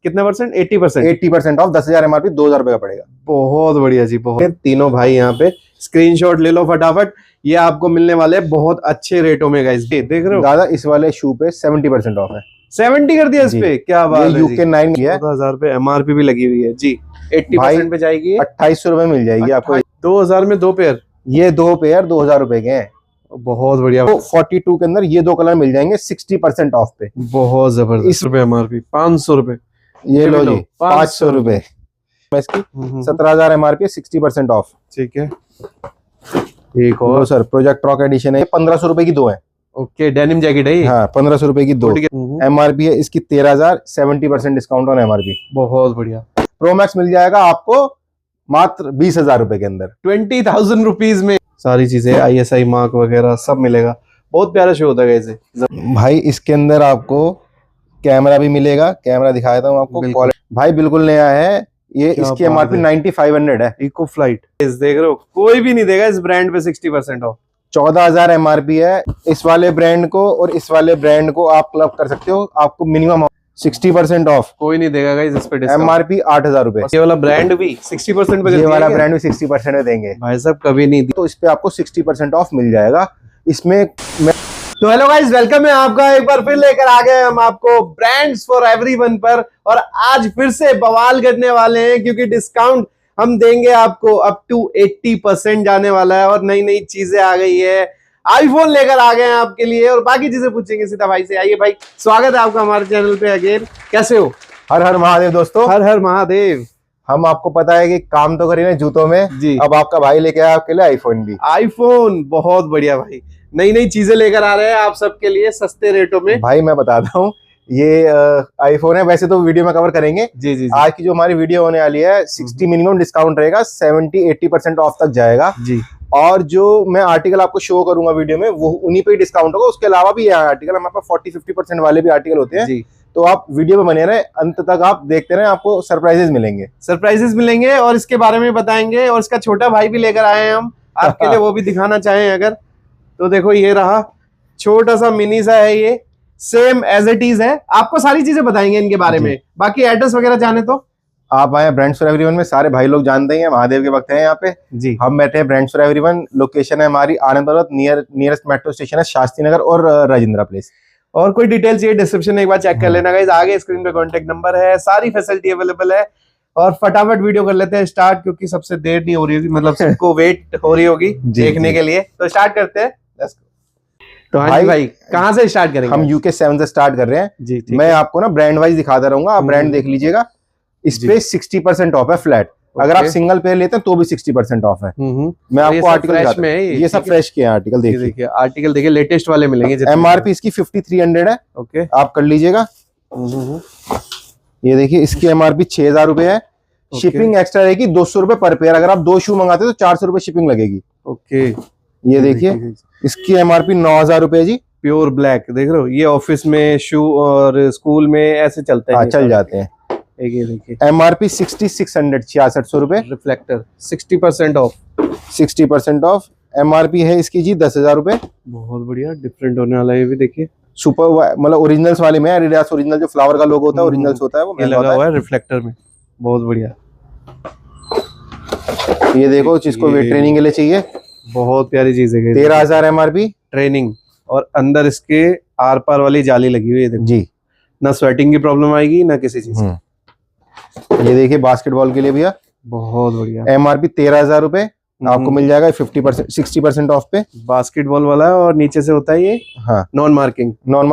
कितना percent? 80%। 80% of, 10,000 MRP, 2,000 रुपए का पड़ेगा। बहुत बढ़िया जी, बहुत। तीनों भाई यहाँ पे स्क्रीनशॉट ले लो फटाफट, ये आपको मिलने वाले बहुत अच्छे रेटों में गाइस। देख रहे हो दादा इस वाले शू पे 70% ऑफ है। 70 कर दिया इस पे, क्या बात है। यूके 9 की है, 14,000 रुपए एमआरपी भी लगी हुई है जी। 80% पे जाएगी, 2800 रुपए मिल जाएगी आपको। 2000 में 2 पेयर, ये 2 पेयर 2000 रुपए के हैं। बहुत बढ़िया। तो 42 के अंदर ये 2 कलर मिल जाएंगे 60% ऑफ पे। बहुत जबरदस्त। इस रुपए एमआरपी 500 रुपए, ये लो जी 500 रुपए। इसकी 17,000 एमआरपी, 60% ऑफ। ठीक है, एक और सर प्रोजेक्ट रॉक एडिशन है, 1500 रुपए की 2 है। ओके, डेनिम जैकेट है ये। हाँ 1500 रुपए की 2। एमआरपी है इसकी 13,000, 70% डिस्काउंट ऑन एमआरपी। बहुत बढ़िया। प्रो मैक्स मिल जाएगा आपको मात्र 20,000 रुपए के अंदर, 20,000 रुपीज में सारी चीजें, ISI मार्क वगैरह सब मिलेगा। बहुत प्यारा शो होता है ऐसे भाई। इसके अंदर आपको कैमरा भी मिलेगा, कैमरा दिखाया था आपको भाई, बिल्कुल नया है ये। इसकी एमआरपी 9500 है। इको फ्लाइट देख रहे हो, कोई भी नहीं देगा इस ब्रांड पे 60% ऑफ। 14,000 एमआरपी है। इस वाले ब्रांड को और इस वाले ब्रांड को आप क्लब कर सकते हो, आपको मिनिमम 60% ऑफ। कोई नहीं देगा गाइस इस पे डिस्काउंट। एमआरपी 8,000 रुपए। ये वाला ब्रांड भी 60% पे, ये वाला ब्रांड भी 60% में देंगे भाई साहब, कभी नहीं दी। तो इस पे आपको 60% ऑफ मिल जाएगा इसमें। तो हेलो गाइस, वेलकम है आपका। एक बार फिर लेकर आ गए हम आपको ब्रांड्स फॉर एवरीवन पर, और आज फिर से बवाल करने वाले हैं क्योंकि डिस्काउंट हम देंगे आपको अप टू 80% जाने वाला है, और नई नई चीजें आ गई है। आईफोन लेकर आ गए हैं आपके लिए, और बाकी चीजें पूछेंगे सीधा भाई से। आइए भाई, स्वागत है आपका हमारे चैनल पे अगेन। कैसे हो? हर हर महादेव दोस्तों, हर हर महादेव। हम आपको पता है कि काम तो करी ना जूतों में जी। अब आपका भाई लेके आया आपके लिए आईफोन भी। आईफोन बहुत बढ़िया भाई, नई नई चीजें लेकर आ रहे हैं आप सबके लिए सस्ते रेटों में। भाई मैं बताता हूँ, ये आईफोन है, वैसे तो वीडियो में कवर करेंगे। जी। आज की जो हमारी वीडियो होने वाली है 60 मिनिमम डिस्काउंट रहेगा, 70-80% ऑफ तक जाएगा जी। और जो मैं आर्टिकल आपको शो करूंगा वीडियो में वो उन्हीं पे डिस्काउंट होगा। उसके अलावा भी आर्टिकल हमारे पास 40-50% वाले भी आर्टिकल होते हैं जी। तो आप वीडियो में बने रहे, अंत तक आप देखते रहे, आपको सरप्राइजेस मिलेंगे और इसके बारे में बताएंगे। और इसका छोटा भाई भी लेकर आए हैं हम आपके लिए, वो भी दिखाना चाहें अगर तो देखो, ये रहा छोटा सा मिनी सा है, ये सेम एज इट इज है। आपको सारी चीजें बताएंगे इनके बारे में, बाकी एड्रेस वगैरह जाने तो आप आए ब्रांड्स फॉर एवरीवन में। सारे भाई लोग जानते ही हैं, महादेव के वक्त है यहाँ पे जी। हम बैठे हैं ब्रांड्स फॉर एवरीवन। लोकेशन है हमारी आनंद पर्वत, नियरेस्ट मेट्रो स्टेशन है शास्त्री नगर और राजेंद्रा प्लेस। और कोई डिटेल चाहिए डिस्क्रिप्शन में एक बार चेक कर लेना गाइस। आगे स्क्रीन पे कांटेक्ट नंबर है, सारी फैसिलिटी अवेलेबल है। और फटाफट वीडियो कर लेते हैं स्टार्ट, क्योंकि सबसे देर नहीं हो रही होगी, मतलब सबको वेट हो रही होगी देखने के लिए। तो स्टार्ट करते हैं। तो भाई कहाँ से स्टार्ट करेंगे? हम यूके 7 से स्टार्ट कर रहे हैं जी। मैं आपको ना ब्रांड वाइज दिखाता रहूंगा, आप ब्रांड देख लीजिएगा। इस पे 60% ऑफ है फ्लैट। अगर आप सिंगल पेयर लेते हैं तो भी 60% ऑफ है। मैं आपको आर्टिकल में, ये सब फ्रेश के आर्टिकल देखिए, आर्टिकल देखिए, लेटेस्ट वाले मिलेंगे। एमआरपी इसकी 5300 है। ओके, आप कर लीजिएगा। ये देखिए इसकी एमआरपी 6,000 रुपए है। शिपिंग एक्स्ट्रा रहेगी 200 रुपए पर पेयर। अगर आप 2 शू मंगाते हैं तो 400 रुपए शिपिंग लगेगी। ओके, ये देखिए इसकी एमआरपी 9,000 रुपए जी। प्योर ब्लैक देख रहे हो, ये ऑफिस में शू और स्कूल में ऐसे चलते हैं, चल जाते हैं। ये देखिए एमआरपी 6600, 6600 रुपए। Reflector 60% of, 60% of. एमआरपी है इसकी जी 10,000 रुपए। बहुत बढ़िया, डिफरेंट होने वाला है। ये भी देखिए सुपर, मतलब ओरिजिनल्स वाले में, एडिडास ओरिजिनल जो फ्लावर का लोगो होता है ओरिजिनल्स होता है, वो लगा हुआ है रिफ्लेक्टर में। बहुत बढ़िया। ये देखो जिसको वेट ट्रेनिंग के लिए चाहिए, बहुत प्यारी चीज है। 13,000 एमआरपी ट्रेनिंग, और अंदर इसके आर पार वाली जाली लगी हुई है जी। ना स्वेटिंग की प्रॉब्लम आएगी ना किसी चीज। ये देखिए बास्केटबॉल के लिए भैया, बहुत बढ़िया। एमआरपी 13,000 रुपए आपको मिल जाएगा 50%, 60% ऑफ पे। बास्केटबॉल वाला है, और नीचे से होता है ये नॉन मार्किंग। नॉन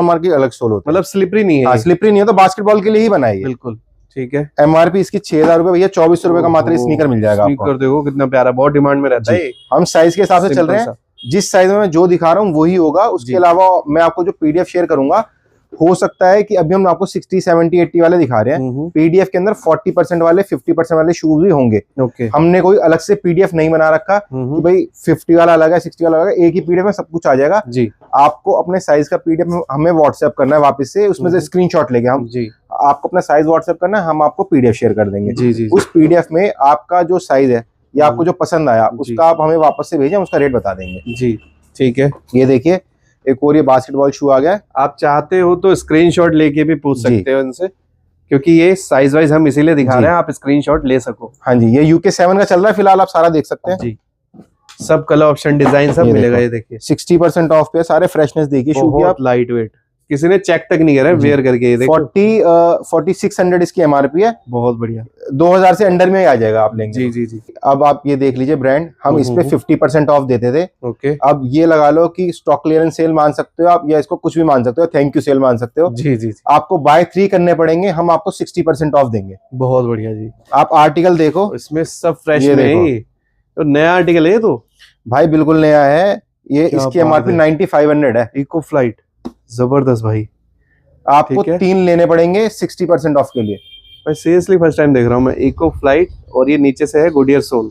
मार्किंग अलग सोल होता है, मतलब स्लिपरी नहीं है। स्लिपरी नहीं है, तो बास्केटबॉल के लिए ही बनाई है। बिल्कुल ठीक है। एमआरपी इसकी 6,000 रुपए भैया, 2400 रुपए का मात्र स्नीकर मिल जाएगा आपको। स्नीकर देखो कितना प्यारा, बहुत डिमांड में रहता है। हम साइज के हिसाब से चल रहे हैं, जिस साइज में मैं जो दिखा रहा हूँ वही होगा। उसके अलावा मैं आपको जो पीडीएफ शेयर करूंगा, हो सकता है कि अभी हम आपको 60, 70, 80 वाले दिखा रहे हैं, पीडीएफ के अंदर 40% वाले, 50% वाले शूज भी होंगे। हमने कोई अलग से पीडीएफ नहीं बना रखा कि भाई 50 वाला अलग है, 60 वाला अलग है। एक ही पीडीएफ में सब कुछ आ जाएगा जी। आपको अपने साइज का पीडीएफ हमें व्हाट्सएप करना है वापस से, उसमें से स्क्रीनशॉट लेके हम जी आपको अपना साइज व्हाट्सएप करना है, हम आपको पीडीएफ शेयर कर देंगे जी जी। उस पीडीएफ में आपका जो साइज है या आपको जो पसंद आया उसका आप हमें वापस से भेजें, उसका रेट बता देंगे जी। ठीक है, ये देखिए एक और ये बास्केटबॉल शू आ गया है। आप चाहते हो तो स्क्रीनशॉट लेके भी पूछ सकते हो इनसे। क्योंकि ये साइज वाइज हम इसीलिए दिखा रहे हैं, आप स्क्रीनशॉट ले सको। हाँ जी, ये UK 7 का चल रहा है फिलहाल, आप सारा देख सकते हैं जी। सब कलर ऑप्शन डिजाइन सब मिलेगा। ये देखिए 60% ऑफ पे, सारे फ्रेशनेस देखिए शू की आप। लाइट वेट, किसी ने चेक तक नहीं करा है वेयर करके। ये देखो 4600 इसकी MRP है। बहुत बढ़िया, 2000 से अंडर में ही आ जाएगा आप लेंगे। जी जी जी। अब आप ये देख लीजिए ब्रांड, हम इस पे 50% ऑफ देते थे। ओके, अब ये लगा लो कि स्टॉक क्लियरेंस सेल मान सकते हो आप, या इसको कुछ भी मान सकते हो, थैंक यू सेल मान सकते हो। जी जी जी। आपको बाय 3 करने पड़ेंगे, हम आपको 60% ऑफ देंगे। बहुत बढ़िया जी। आप आर्टिकल देखो, इसमें सब फ्रेश ये में देखो। है। तो नया आर्टिकल है तो भाई बिल्कुल नया है ये। क्या इसकी बात MRP है। 9500 है। इको फ्लाइट, जबरदस्त भाई। आपको ठीक है। 3 लेने पड़ेंगे 60% ऑफ के लिए। मैं सीरियसली फर्स्ट टाइम देख रहा हूँ मैं, इको फ्लाइट और ये नीचे से है गुडियर सोल,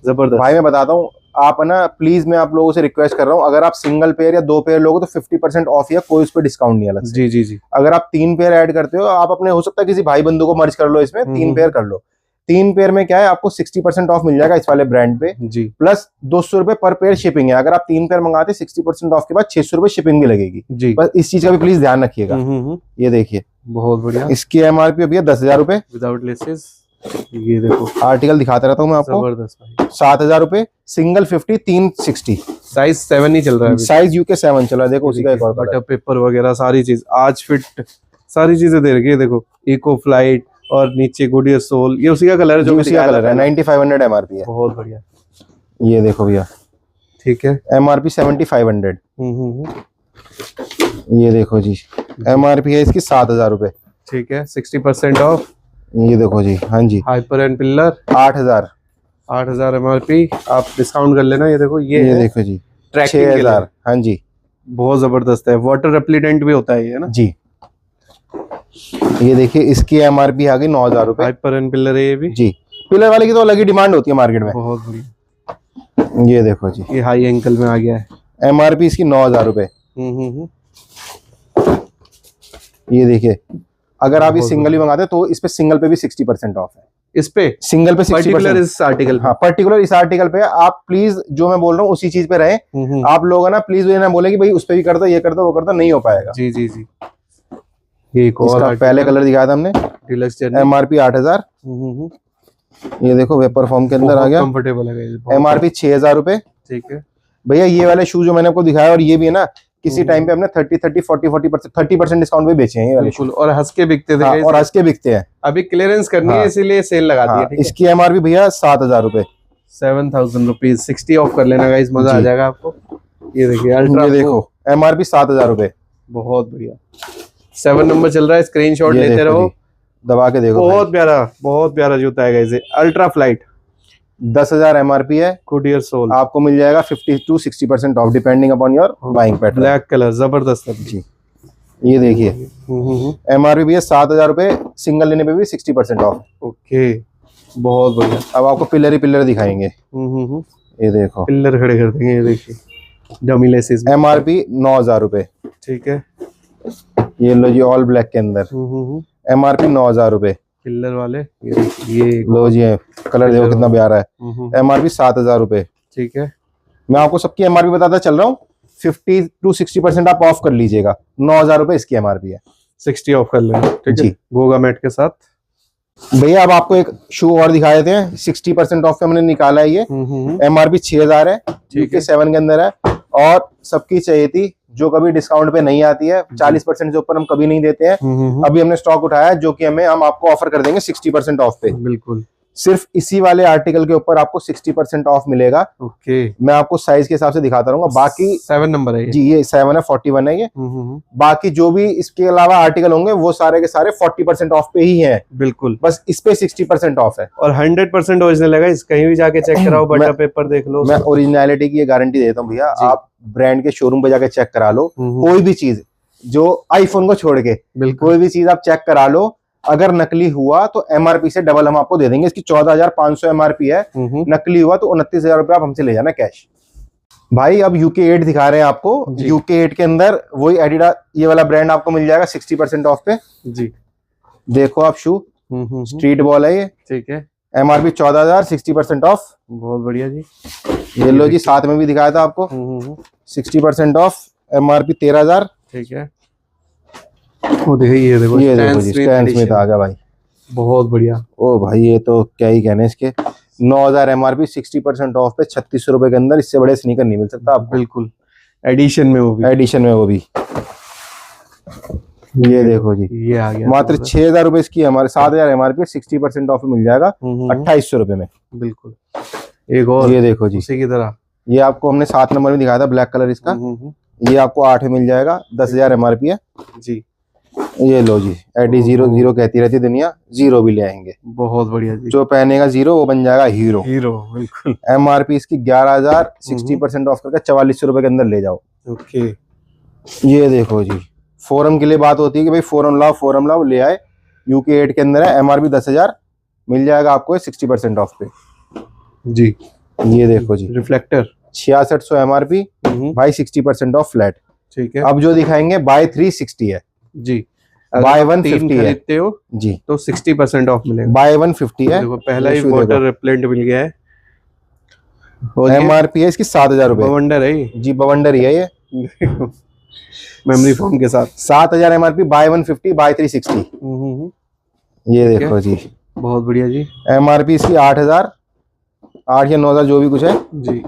जबरदस्त। भाई मैं बताता हूँ आप ना, प्लीज मैं आप लोगों से रिक्वेस्ट कर रहा हूँ, अगर आप सिंगल पेयर या 2 पेयर लोगे तो 50% ऑफ या कोई उस पर डिस्काउंट नहीं अलग से। जी जी जी। अगर आप 3 पेयर ऐड करते हो, आप अपने हो सकता है किसी भाई बंधु को मर्ज कर लो इसमें, 3 पेयर कर लो। 3 पेयर में क्या है, आपको 60% ऑफ मिल जाएगा इस वाले ब्रांड पे, जी। प्लस 200 रुपए पर पेयर शिपिंग है। अगर आप 3 पेयर मंगाते 60% ऑफ के बाद 600 रुपए शिपिंग भी लगेगी जी। बस इस चीज का भी प्लीज ध्यान रखिएगा। ये देखिए बहुत बढ़िया। इसकी MRP अभी है 10,000 रुपए विदाउट लेसेस। ये देखो आर्टिकल दिखाता रहता हूँ मैं आपको। जबरदस्त भाई। 7,000 रुपए, सिंगल 50, 360। साइज 7 नहीं चल रहा है अभी। साइज UK 7 चल रहा है। देखो उसी का एक और बटर कलर। पेपर वगैरह सारी चीज आज फिट, सारी चीजें दे रखी है। देखो इको फ्लाइट और नीचे गुडियर सोल, ये उसी का कलर है जो उसी का कलर है। 9500 MRP है। बहुत बढ़िया। ये देखो भैया, ठीक है। MRP 7500। ये देखो जी, MRP है इसकी 7,000 रुपए। ठीक है, 60% ऑफ। ये देखो जी, हाँ जी, हाइपर एंड पिलर 8,000। 8,000 MRP, आप डिस्काउंट कर लेना। ये देखो ये देखो जी, ट्रैकिंग के लिए 6,000। हाँ जी, बहुत जबरदस्त है। वाटर रेप्लिडेंट भी होता है ये ना जी। ये देखिए इसकी MRP आ गई 9,000 रुपए। हाइपर एंड पिलर है ये भी। जी, पिलर वाले की तो अलग ही डिमांड होती है मार्केट में। बहुत बढ़िया। ये देखो जी, ये हाई एंकल में आ गया है। MRP इसकी 9,000 रुपए। ये देखिए, अगर आप ये बहुत सिंगल ही मंगाते हैं तो इस पे सिंगल पे भी 60% ऑफ है। इस पे सिंगल पे पर्टिकुलर 60%। इस आर्टिकल। हाँ, पर्टिकुलर इस आर्टिकल पे आप प्लीज, जो मैं बोल रहा हूँ उसी चीज पे रहें। आप लोग है ना, प्लीज ये ना बोले कि भाई उस पे भी कर दो, ये कर दो, वो कर दो, नहीं हो पाएगा। जी जी जी। ये एक और इसका पहले कलर दिखाया था हमने, डिलक्स जर्नी। MRP 8,000। ये देखो वेपर फॉर्म के अंदर आ गया। कंफर्टेबल है गाइस। MRP 6,000 रुपए। ठीक है भैया ये वाले शूज जो मैंने आपको दिखाया, और ये भी है ना, किसी टाइम पे हमने 30% डिस्काउंट पे बेचे हैं ये वाले बिल्कुल, और हंस के बिकते थे। हाँ, और हंस के बिकते हैं। अभी क्लियरेंस करनी है हाँ। इसीलिए सेल लगा दी है। हाँ, ठीक है, इसकी MRP भैया 7,000 रुपए। 7,000 रुपीज, 60 ऑफ कर लेना गाइस, मजा आ जी। जाएगा आपको। ये देखिए अल्ट्रा, ये देखो MRP 7,000 रुपए। बहुत बढ़िया। 7 नंबर चल रहा है, स्क्रीनशॉट ये लेते देखो रहो। जी, दबा के देखो बहुत प्यारा, बहुत प्यारा जूता है गाइस। अल्ट्रा फ्लाइट 10,000 MRP है। गुडियर सोल, आपको मिल जाएगा 50 to 60% of depending upon your buying pattern. Black colour जबरदस्त है जी। ये देखिए MRP भी है 7,000 रुपए, सिंगल लेने पे भी 60% ऑफ। ओके, बहुत बढ़िया। अब आपको पिलर ही पिलर दिखाएंगे। ये देखो पिलर खड़े कर देंगे। ये देखिए डमी लेसेस। MRP 9,000 रुपए। ठीक है, ये लो जी, ऑल ब्लैक के अंदर MRP 9,000 रुपए। पिलर वाले ये लो जी, कलर देखो कितना प्यारा है। MRP 7,000 रुपए। ठीक है, मैं आपको सबकी MRP बताता चल रहा हूँ। 50 to 60% आप ऑफ कर लीजिएगा। 9,000 रुपए इसकी MRP है। 60 ऑफ कर लेना। ठीक है, जी। गोगा मैट के साथ। भैया अब आपको एक शू और दिखा देते हैं, 60% ऑफ पे हमने निकाला है। ये MRP 6,000 है, UK 7 के अंदर है, और सबकी चाहिए थी जो कभी डिस्काउंट पे नहीं आती है। 40% से ऊपर हम कभी नहीं देते हैं। अभी हमने स्टॉक उठाया है जो कि हम आपको ऑफर कर देंगे 60% ऑफ पे। बिल्कुल, सिर्फ इसी वाले आर्टिकल के ऊपर आपको 60% ऑफ मिलेगा। ओके। मैं आपको साइज के हिसाब से दिखाता रहूंगा। बाकी 7 नंबर है ये। जी, ये 7 है, 41 है ये। बाकी जो भी इसके अलावा आर्टिकल होंगे वो सारे के सारे 40% ऑफ पे ही हैं। बिल्कुल, बस इस पे 60% ऑफ है, और 100% ओरिजिनल है। इस कहीं भी जाके चेक कराओ, बटर पेपर देख लो। मैं ओरिजिनलिटी की ये गारंटी देता हूँ भैया। आप ब्रांड के शोरूम पे जाके चेक करा लो, कोई भी चीज, जो आईफोन को छोड़ के कोई भी चीज आप चेक करा लो। अगर नकली हुआ तो MRP से डबल हम आपको दे देंगे। इसकी 14,500 MRP है। नकली हुआ तो 29,000 रुपए आप हमसे ले जाना कैश। भाई अब UK 8 दिखा रहे हैं आपको। UK 8 के अंदर वही एडिडास ये वाला ब्रांड आपको मिल जाएगा 60% ऑफ पे। जी, देखो आप शू, स्ट्रीट बॉल है ये। ठीक है, MRP 14,000, 60% ऑफ। बहुत बढ़िया जी। ये लो जी, साथ में भी दिखाया था आपको 60% ऑफ। MRP 13,000। ठीक है, वो देखिए, ये देखो ये देखो जी स्टैन स्मिथ आ गया भाई, बहुत बढ़िया। ओ भाई ये तो क्या ही कहने इसके, 9000 MRP 60% ऑफ पे 3600 रुपए के अंदर, इससे बड़े स्नीकर नहीं मिल सकता आपको। बिल्कुल, एडिशन में, वो भी एडिशन में वो भी। ये देखो जी, ये आ गया मात्र 6000 रुपए इसकी, हमारे 7000 MRP 60% ऑफ में मिल जाएगा 2800 रुपए में। बिल्कुल। एक और ये देखो जी, उसी की तरह, ये आपको हमने 7 नंबर में दिखाया था ब्लैक कलर इसका, ये आपको 8 में मिल जाएगा, 10,000 MRP है जी। ये लो जी, एडी 0 कहती रहती दुनिया, 0 भी ले आएंगे। बहुत बढ़िया जी, जो पहनेगा 0 वो बन जाएगा हीरो। हीरो, बिल्कुल। MRP इसकी 11,000, 60% ऑफ करके 4400 रुपए के अंदर ले जाओ। ओके। ये देखो जी, फोरम के लिए बात होती है कि भाई फोरम लाओ ले आए, UK 8 के अंदर है, MRP 10,000 मिल जाएगा आपको 60% ऑफ पे जी। ये देखो जी, रिफ्लेक्टर 6600 MRP भाई 60% ऑफ फ्लैट। ठीक है। अब जो दिखाएंगे बाय 360 है जी, बाय अगर 150 है खरीदते हो जी, तो 60% ऑफ मिलेगा। बाय 150 है। देखो पहला ही ये वाटर रिपेलेंट मिल गया है। और ये MRP है इसकी 7,000 रुपए बवंडर है ये। जी, बवंडर ही है ये, मेमोरी फोम के साथ। 7,000 MRP बाय 150 बाय 360। ये ठीक देखो जी, बहुत बढ़िया जी। MRP इसकी 8,000, 8 या 9,000 जो भी कुछ है जी।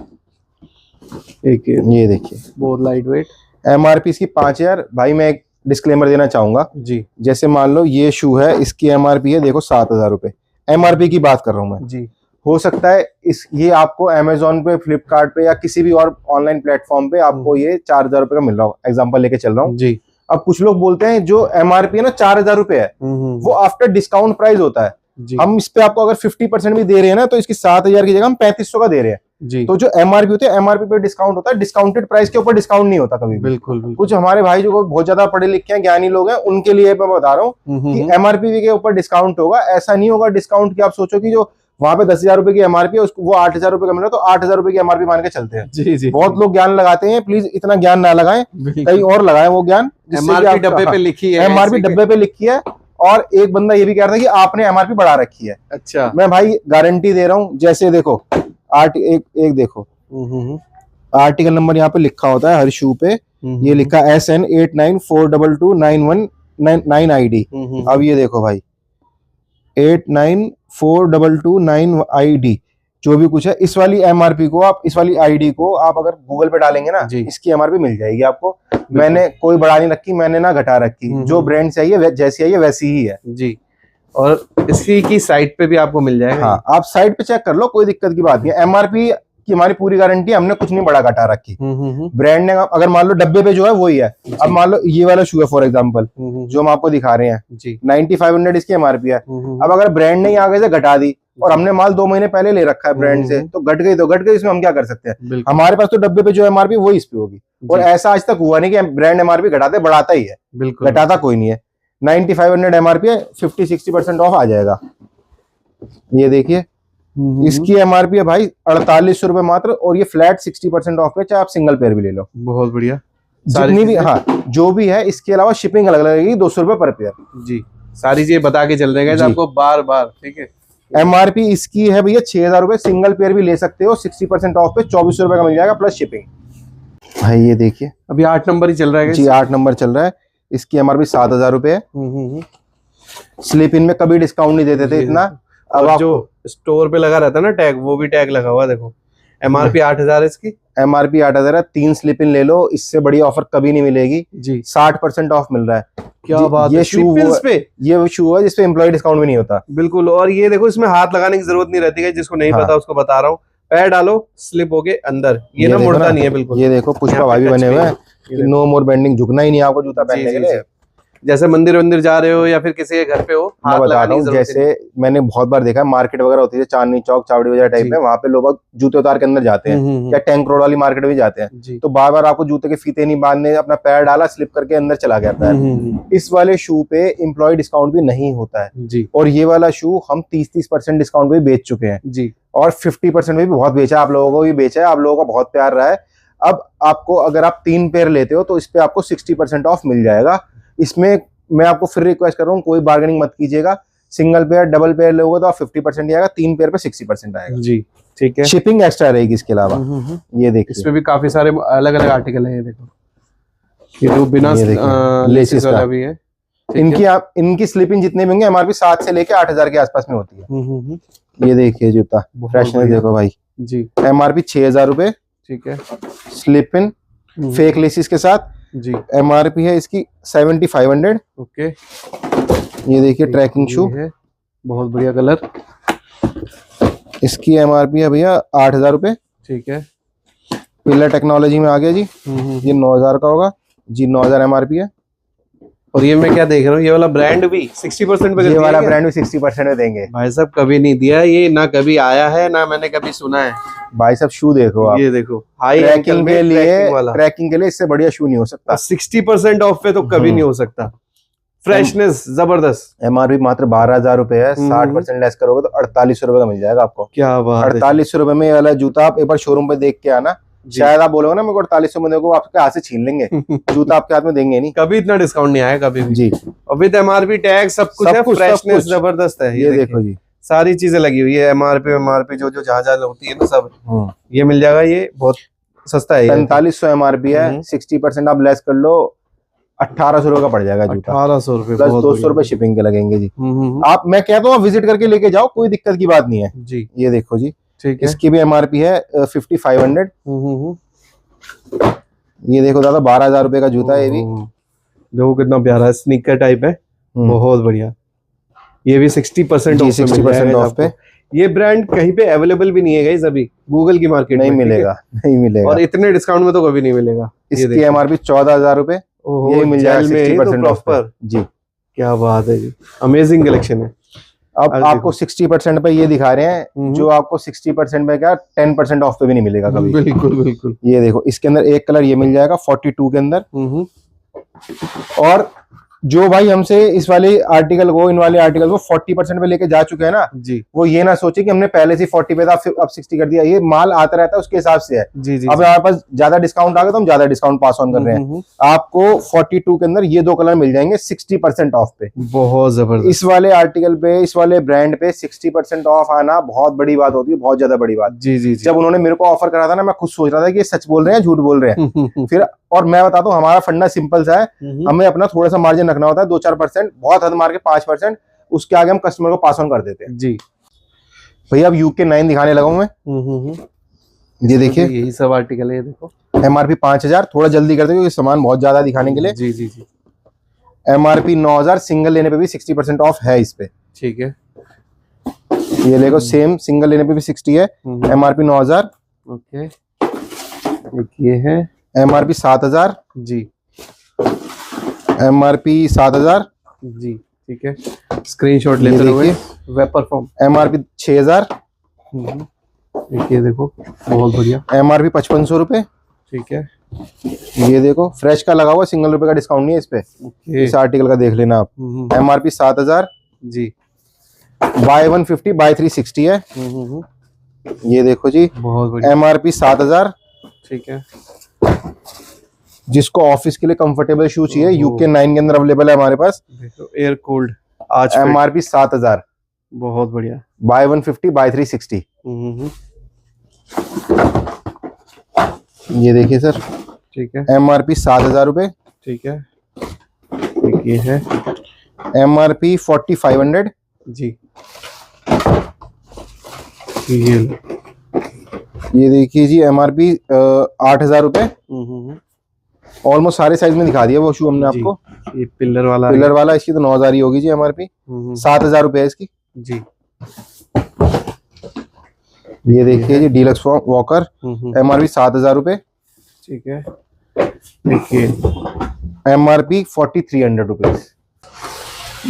एक ये देखिए, बहुत लाइट वेट। MRP इसकी 5,000। भाई मैं एक डिस्क्लेमर देना चाहूंगा, जी जैसे मान लो ये शू है, इसकी MRP है देखो 7,000 रुपए, MRP की बात कर रहा हूँ मैं। जी। हो सकता है ये आपको अमेजोन पे, फ्लिपकार्ट पे या किसी भी और ऑनलाइन प्लेटफॉर्म पे आपको ये 4,000 रुपए का मिल रहा हो, एग्जांपल लेके चल रहा हूँ जी। अब कुछ लोग बोलते हैं जो MRP है ना 4,000 रुपए है, वो आफ्टर डिस्काउंट प्राइस होता है। जी। हम इस पे आपको अगर 50% भी दे रहे हैं ना, तो इसकी 7,000 की जगह हम 3500 का दे रहे हैं। जी। तो जो MRP होती है, MRP पे डिस्काउंट होता है, डिस्काउंटेड प्राइस के ऊपर डिस्काउंट नहीं होता कभी भी। बिल्कुल, बिल्कुल। कुछ हमारे भाई जो बहुत ज्यादा पढ़े लिखे हैं, ज्ञानी लोग हैं, उनके लिए मैं बता रहा हूँ कि MRP के ऊपर डिस्काउंट होगा। ऐसा नहीं होगा डिस्काउंट की आप सोचो कि जो वहां पे 10,000 रुपए की MRP है, उसको वो 8,000 रुपए का मिल रहा है, तो 8,000 रुपए की MRP मान के चलते हैं। जी जी। बहुत लोग ज्ञान लगाते हैं, प्लीज इतना ज्ञान ना लगाएं, कहीं और लगाएं वो ज्ञान। MRP डब्बे पे लिखी है, MRP डब्बे पे लिखी है। और एक बंदा ये भी कह रहा था कि आपने MRP बढ़ा रखी है। अच्छा। मैं भाई गारंटी दे रहा हूँ, जैसे देखो एक देखो आर्टिकल नंबर यहाँ पे लिखा होता है हर शू पे, ये लिखा SN 89422919 ID। अब ये देखो भाई 894229 ID जो भी कुछ है, इस वाली MRP को आप, इस वाली ID को आप अगर गूगल पे डालेंगे ना, इसकी MRP मिल जाएगी आपको। मैंने कोई बढ़ा नहीं रखी, मैंने ना घटा रखी, जो ब्रांड से आई है जैसी आई है वैसी ही है जी। और इसी की साइट पे भी आपको मिल जाएगा। हाँ, आप साइट पे चेक कर लो, कोई दिक्कत की बात नहीं है। MRP की हमारी पूरी गारंटी, हमने कुछ नहीं बड़ा घटा रखी। ब्रांड ने अगर मान लो डब्बे पे जो है वही है। अब मान लो ये वाला शू है फॉर एग्जांपल, जो हम आपको दिखा रहे हैं, 9500 इसकी MRP है। अब अगर ब्रांड ने आगे से घटा दी और हमने माल 2 महीने पहले ले रखा है ब्रांड से, तो घट गई, इसमें हम क्या कर सकते हैं। हमारे पास तो डब्बे पे जो MRP वही इस पे होगी। और ऐसा आज तक हुआ नहीं कि ब्रांड MRP घटाते, बढ़ाता ही है, घटाता कोई नहीं है। 9500 MRP है, 50-60% ऑफ आ जाएगा। ये देखिए इसकी MRP है भाई 4800 रुपए मात्र, और ये फ्लैट 60% ऑफ पे, चाहे आप सिंगल पेयर भी ले लो। बहुत बढ़िया। जितनी भी, हाँ जो भी है, इसके अलावा शिपिंग अलग लगेगी 200 रुपए पर पेयर जी। सारी चीजें बता के चल रहे हैं आपको बार बार, ठीक है। MRP इसकी है भैया 6,000 रुपए, सिंगल पेयर भी ले सकते हो 60% ऑफ पे, 2400 रुपए का मिल जाएगा प्लस शिपिंग। भाई ये देखिए अभी 8 नंबर ही चल रहा है जी, 8 नंबर चल रहा है। इसकी MRP 7,000 रुपए है। स्लिप इन में कभी डिस्काउंट नहीं देते थे इतना। अब जो स्टोर पे लगा रहता है ना टैग, वो भी टैग लगा हुआ देखो। MRP 8,000 है इसकी, MRP 8,000 है। 3 स्लिप इन ले लो, इससे बड़ी ऑफर कभी नहीं मिलेगी जी। 60% ऑफ मिल रहा है। क्या बात है। ये शू पे, ये शू है जिसपे एम्प्लॉय डिस्काउंट भी नहीं होता। बिल्कुल। और ये देखो इसमें हाथ लगाने की जरूरत नहीं रहती है, जिसको नहीं पता उसको बता रहा हूँ। पैर डालो, स्लिप हो गए अंदर, ये ना मुड़ता नहीं है बिल्कुल। ये देखो पुष्पा भाई भी बने हुए हैं, नो मोर बेंडिंग, झुकना ही नहीं आपको जूता पहनने के लिए। जैसे मंदिर जा रहे हो या फिर किसी के घर पे हो, मैं बता रहा हूँ, जैसे मैंने बहुत बार देखा है, मार्केट वगैरह होती है चांदनी चौक, चावड़ी बाजार टाइप में, वहाँ पे लोग जूते उतार के अंदर जाते हैं, या टैंक रोड वाली मार्केट भी जाते हैं, तो बार बार आपको जूते के फीते नहीं बांधने, अपना पैर डाला, स्लिप करके अंदर चला गया पैर। इस वाले शू पे एम्प्लॉय डिस्काउंट भी नहीं होता है जी। और ये वाला शू हम 30% डिस्काउंट भी बेच चुके हैं जी, और 50% में भी बहुत बेचा है, आप लोगों को भी बेचा है, आप लोगों का बहुत प्यार रहा है। अब आपको अगर आप 3 पेयर लेते हो तो इस पे आपको 60% ऑफ मिल जाएगा। इसमें मैं आपको फिर रिक्वेस्ट कर रहा हूँ, कोई बार्गेनिंग मत कीजिएगा। सिंगल पेयर, डबल पेयर लोगे तो आप 50% आएगा, 3 पेयर पे 60% आएगा जी, ठीक है। शिपिंग एक्स्ट्रा रहेगी इसके अलावा। ये देखिए इसमें भी काफी सारे अलग अलग आर्टिकल है। ये देखो, ये तो बिना लेसेस वाला भी है। इनकी स्लिपिंग जितने भी होंगे एमआरपी 7 से लेके 8,000 के आसपास में होती है। ये देखिए जूता फ्रेशनेस देखो भाई जी, एमआरपी 6,000 रुपए, ठीक है, स्लिप इन फेक लेसिस के साथ जी। एमआरपी है इसकी 7,500। ओके, ये देखिए ट्रैकिंग शू है, बहुत बढ़िया कलर। इसकी एमआरपी है भैया 8,000 रुपए, ठीक है। पिलर टेक्नोलॉजी में आ गया जी। ये 9,000 का होगा जी, 9,000 एमआरपी है। और ये मैं क्या देख रहा हूँ, ये वाला ब्रांड भी 60% पे ये वाला ब्रांड भी 60% में देंगे भाई साहब। कभी नहीं दिया ये, ना कभी आया है, ना मैंने कभी सुना है। भाई साहब शू देखो आप, ये देखो हाई ट्रैकिंग के लिए इससे बढ़िया शू नहीं हो सकता। 60% ऑफ पे तो कभी नहीं हो सकता। फ्रेशनेस जबरदस्त। एमआरपी मात्र 12,000 रुपए है, 60% लेस करोगे तो 4800 रुपए का मिल जाएगा आपको। क्या बात है। 4800 रुपए में ये वाला जूता आप एक बार शोरूम पे देख के आना, शायद आप बोलोगे ना मेरे को 4800 में देखो, आपके हाथ से छीन लेंगे। जूता आपके हाथ में देंगे नहीं, कभी इतना डिस्काउंट नहीं आया कभी भी जी। और विद एमआरपी टैग सब कुछ है, फ्रेशनेस जबरदस्त है। ये देखो जी, सारी चीजें लगी हुई है, एमआरपी जो जहाँ जहाँ होती है ना सब ये मिल जाएगा। ये बहुत सस्ता है, 4500 एमआरपी है, 60% आप लेस कर लो 1800 रुपए का पड़ जाएगा जूता। 1800 रुपए प्लस 200 रुपए शिपिंग के लगेगे जी। आप, मैं कहता हूँ विजिट करके लेके जाओ, कोई दिक्कत की बात नहीं है जी। ये देखो जी, ठीक है। इसकी भी एमआरपी है 5500। ये देखो दादा 12,000 रुपए का जूता है ये भी। देखो कितना प्यारा स्नीकर टाइप है, बहुत बढ़िया। ये भी 60% ऑफ 60% ऑफ पे। ये ब्रांड कहीं पे अवेलेबल भी नहीं है गाइस, अभी गूगल की मार्केट नहीं मिलेगा, नहीं मिलेगा, और इतने डिस्काउंट में तो कभी नहीं मिलेगा। इसकी एमआरपी 14,000 रुपए, ये मिल जाएगा 60% ऑफ पर जी। क्या बात है जी, अमेजिंग कलेक्शन है। अब आपको 60% पे ये दिखा रहे हैं, जो आपको 60% पे क्या 10% ऑफ पे भी नहीं मिलेगा कभी। बिल्कुल बिल्कुल। ये देखो इसके अंदर एक कलर ये मिल जाएगा 42 के अंदर। और जो भाई हमसे इस वाले आर्टिकल को, इन वाले आर्टिकल को 40% पे लेके जा चुके हैं ना जी, वो ये ना सोचे कि हमने पहले से 40 पे था अब 60 कर दिया। ये माल आता रहता है उसके हिसाब से है जी जी। अब हमारे पास ज्यादा डिस्काउंट आ गया तो हम ज्यादा डिस्काउंट पास ऑन कर रहे हैं। आपको 42 के अंदर ये दो कलर मिल जाएंगे 60% ऑफ पे। बहुत जबरदस्त। इस वाले आर्टिकल पे, इस वाले ब्रांड पे 60% ऑफ आना बहुत बड़ी बात होती है, बहुत ज्यादा बड़ी बात। जी जी। जब उन्होंने मेरे को ऑफर करा था ना, मैं खुद सोच रहा था कि ये सच बोल रहे हैं झूठ बोल रहे हैं। फिर और मैं बताता हूँ हमारा फंडा सिंपल सा है, हमें अपना थोड़ा सा मार्जिन रखना होता है 2-4%, बहुत हद मार के 5%, उसके आगे हम कस्टमर को पास ऑन कर देते हैं जी। भैया अब यूके 9 दिखाने लगा हूं मैं। ये देखिए यही सब आर्टिकल है, ये देखो एमआरपी 5,000, थोड़ा जल्दी करते क्योंकि सामान बहुत ज्यादा दिखाने के लिए। जी जी जी। एमआरपी 9,000, सिंगल लेने पे भी 60% ऑफ है इस पे। ठीक है। ये देखो सेम सिंगल लेने पे भी 60 है, एमआरपी 9,000। ओके, ये है एमआरपी 7,000 जी, एमआरपी 7,000 जी। ठीक है, स्क्रीनशॉट लेते हुए वेब परफॉर्म। एमआरपी 6,000। ये देखो बहुत बढ़िया, एमआरपी 5500 रुपए। ठीक है। ये देखो फ्रेश का लगा हुआ, सिंगल रुपए का डिस्काउंट नहीं है इस पे। इस आर्टिकल का देख लेना आप। एमआरपी 7,000 जी, बाय 150 बाय 360 है। ये देखो जी बहुत बढ़िया। एमआरपी 7,000। ठीक है। जिसको ऑफिस के लिए कंफर्टेबल शू चाहिए यूके 9 के अंदर अवेलेबल है हमारे पास। देखो एयर कूल्ड आज एमआरपी 7,000, बहुत बढ़िया। By 150 by 360। ये देखिए सर, ठीक है। एमआरपी 7,000 रुपए। ठीक है। एक ये है एमआरपी 4500 जी। ये देखिए जी एमआरपी 8,000 रुपए। ऑलमोस्ट सारे साइज में दिखा दिया वो शू हमने आपको। ये पिलर वाला इसकी तो 9,000 ही होगी जी एमआरपी। 7,000 रुपए है इसकी जी। ये देखिए जी डीलक्स वॉकर, एमआरपी 7,000 रुपए। ठीक है। देखिए एमआरपी 4,300 रुपीज।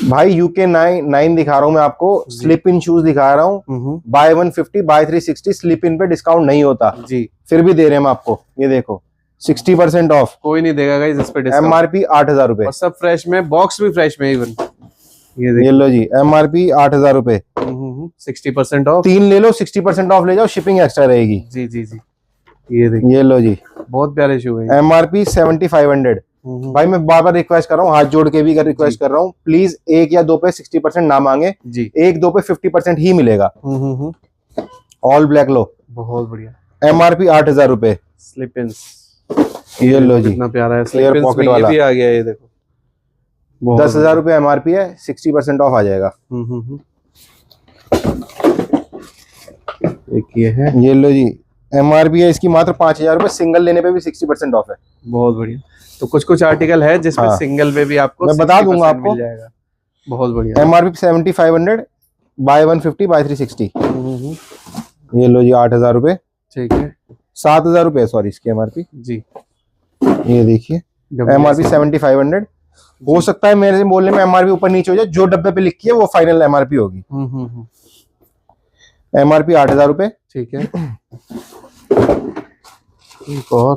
भाई यूके 9 दिखा रहा हूँ मैं आपको, स्लिप इन शूज दिखा रहा हूँ। बाय 150 बाय 360, स्लिप इन पे डिस्काउंट नहीं होता जी, फिर भी दे रहे हैं हम आपको। ये देखो 60% ऑफ, कोई नहीं देगा गाइस इस पे डिस्काउंट। एमआरपी 8,000 रुपए, और सब फ्रेश में, बॉक्स भी फ्रेश में इवन। ये लो जी एमआरपी 8,000 रुपए, 60% ऑफ। 3 ले लो 60% ऑफ ले जाओ, शिपिंग एक्स्ट्रा रहेगी। जी जी जी। ये देखिए, ये लो जी बहुत प्यारे शू है। एमआरपी 7,500। भाई मैं बार बार रिक्वेस्ट कर रहा हूँ, हाथ जोड़ के भी रिक्वेस्ट कर रहा हूँ, प्लीज 1 या 2 पे 60% ना मांगे जी। 1-2 पे 50% ही मिलेगा। ऑल ब्लैक लो, बहुत बढ़िया। एमआरपी 8,000 रुपए। स्लिप-इन्स, ये लो जी कितना प्यारा है, क्लियर पॉकेट वाला ये भी आ गया। ये देखो 10,000 रुपए MRP है, 60% ऑफ आ जाएगा। एक ये है, ये लो जी, MRP है इसकी मात्र 5,000 रुपए, सिंगल लेने पे भी 60% ऑफ है। बहुत बढ़िया। तो कुछ कुछ आर्टिकल है जिसमें हाँ। सिंगल पे भी आपको मैं बता दूंगा 60% आपको। मिल जाएगा। बहुत बढ़िया। MRP 7500 by 150 by 360। ये लो जी 8,000 रुपए, ठीक है। 7,000 रुपए सॉरी इसकी MRP जी। ये देखिए MRP 7500। हो सकता है मेरे से बोलने में MRP ऊपर नीचे हो जाए, जो डब्बे पे लिखी है वो फाइनल MRP होगी। MRP 8,000 रुपए, ठीक है। एक और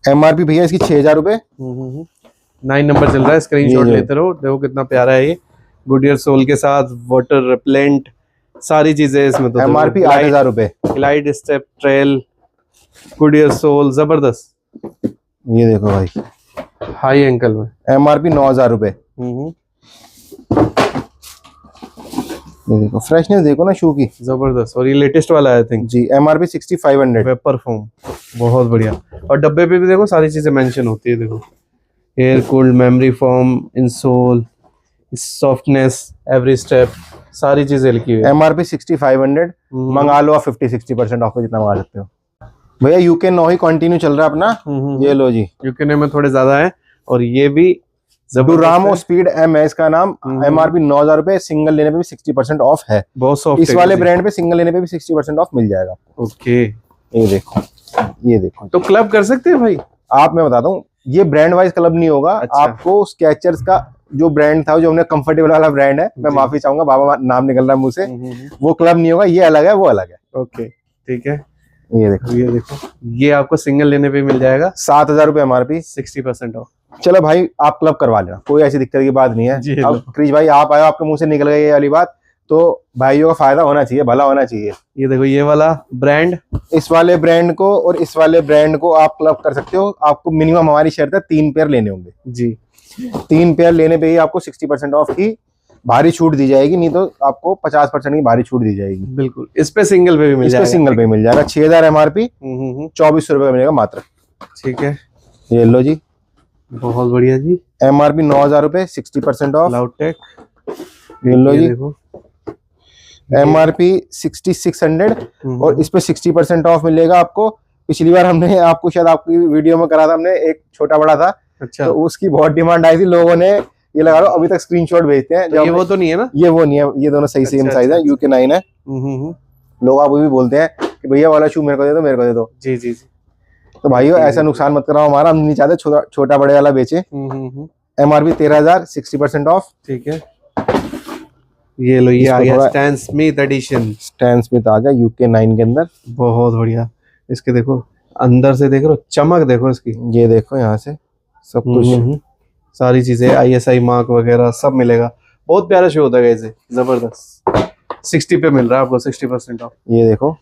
MRP भैया इसकी 6,000 रुपए। 9 नंबर चल रहा है, स्क्रीनशॉट लेते रहो। देखो कितना प्यारा है ये, गुडियर सोल के साथ, वाटर रिपेलेंट, सारी चीजें इसमें। तो MRP 8,000 रुपए, glide step trail, Goodyear sole, जबरदस्त। ये देखो भाई हाई एंकल में। MRP 9,000 रुपए। ये देखो फ्रेशनेस देखो ना शू की, जबरदस्त। और ये लेटेस्ट वाला है आई थिंक जी। MRP 6500। वेपर फोम, बहुत बढ़िया। और डब्बे पे भी देखो सारी चीजें मेंशन होती है। देखो air cooled, memory foam, insole, softness, every step, सारी चीजें लिखी हुई है। MRP 6500 मंगा लो आप 50-60% ऑफ में जितना मंगा सकते हो भैया। यूके 9 ही कंटिन्यू चल रहा है अपना। ये लो जी, यूके में थोड़े ज्यादा है। और ये भी डुरामो स्पीड M है इसका नाम। MRP 9,000 रुपए, सिंगल लेने पे भी 60% ऑफ है। बहुत सॉफ्ट इस वाले ब्रांड पे सिंगल लेने पे भी 60% ऑफ मिल जाएगा। ओके, ये देखो, ये देखो। तो क्लब कर सकते हैं भाई आप, मैं बताता हूँ, ये ब्रांड वाइज क्लब नहीं होगा। अच्छा। आपको स्केचर्स का जो ब्रांड था, जो हमने कंफर्टेबल वाला ब्रांड है, मैं माफी चाहूंगा बाबा नाम निकल रहा है मुंह से, वो क्लब नहीं होगा। ये अलग है, वो अलग है। ओके, ठीक है। ये देखो, ये देखो, ये आपको सिंगल लेने पे मिल जाएगा 7,000 रुपए MRP, 60% ऑफ। चलो भाई आप क्लब करवा लेना, कोई ऐसी दिक्कत की बात नहीं जी, है। अब क्रिश भाई आप आए, आपके मुंह से निकल गई ये वाली बात, तो भाइयों का फायदा होना चाहिए, भला होना चाहिए। ये देखो, ये वाला ब्रांड, इस वाले ब्रांड को और इस वाले ब्रांड को आप क्लब कर सकते हो। आपको मिनिमम, हमारी शर्त है 3 पेयर लेने होंगे जी। 3 पेयर लेने पे ही आपको 60% ऑफ की भारी छूट दी जाएगी, नहीं तो आपको 50% की भारी छूट दी जाएगी। बिल्कुल, इस पे सिंगल पे भी मिल जाएगा। सिंगल पे मिल जाएगा। 6,000 MRP, 2,400 रुपए का मिलेगा मात्र। ठीक है, ये लो जी, बहुत बढ़िया जी। MRP 9,000 रुपए, 60% ऑफ। लाउटेक, ये लो जी, देखो MRP 6,600 और इस पे 60% ऑफ मिलेगा आपको। पिछली बार हमने आपको शायद आपकी वीडियो में करा था हमने, एक छोटा बड़ा था। अच्छा, तो उसकी बहुत डिमांड आई थी, लोगों ने ये लगा लो अभी तक स्क्रीनशॉट भेजते हैं। तो ये वो तो नहीं है ना? ये वो नहीं है, ये दोनों सही सेम साइज है। यूके 9 है। लोग आप भी बोलते हैं कि भैया वाला शू मेरे को दे दो, मेरे को दे दो। जी जी जी। तो भाइयों ऐसा नुकसान मत कराओ हमारा, हम नहीं चाहते छोटा बड़े वाला बेचे। MRP 13,000, 60% off. ठीक है, ये लो, ये आ गया Stan Smith edition. Stan Smith आ गया यूके 9 के अंदर, बहुत बढ़िया। इसके देखो अंदर से, देख रहे हो चमक, देखो इसकी। ये देखो यहाँ से सब कुछ, सारी चीजें, ISI मार्क वगैरह सब मिलेगा। बहुत प्यारा शो होता है इसे, जबरदस्त। 60 पे मिल रहा है आपको, 60% ऑफ। ये देखो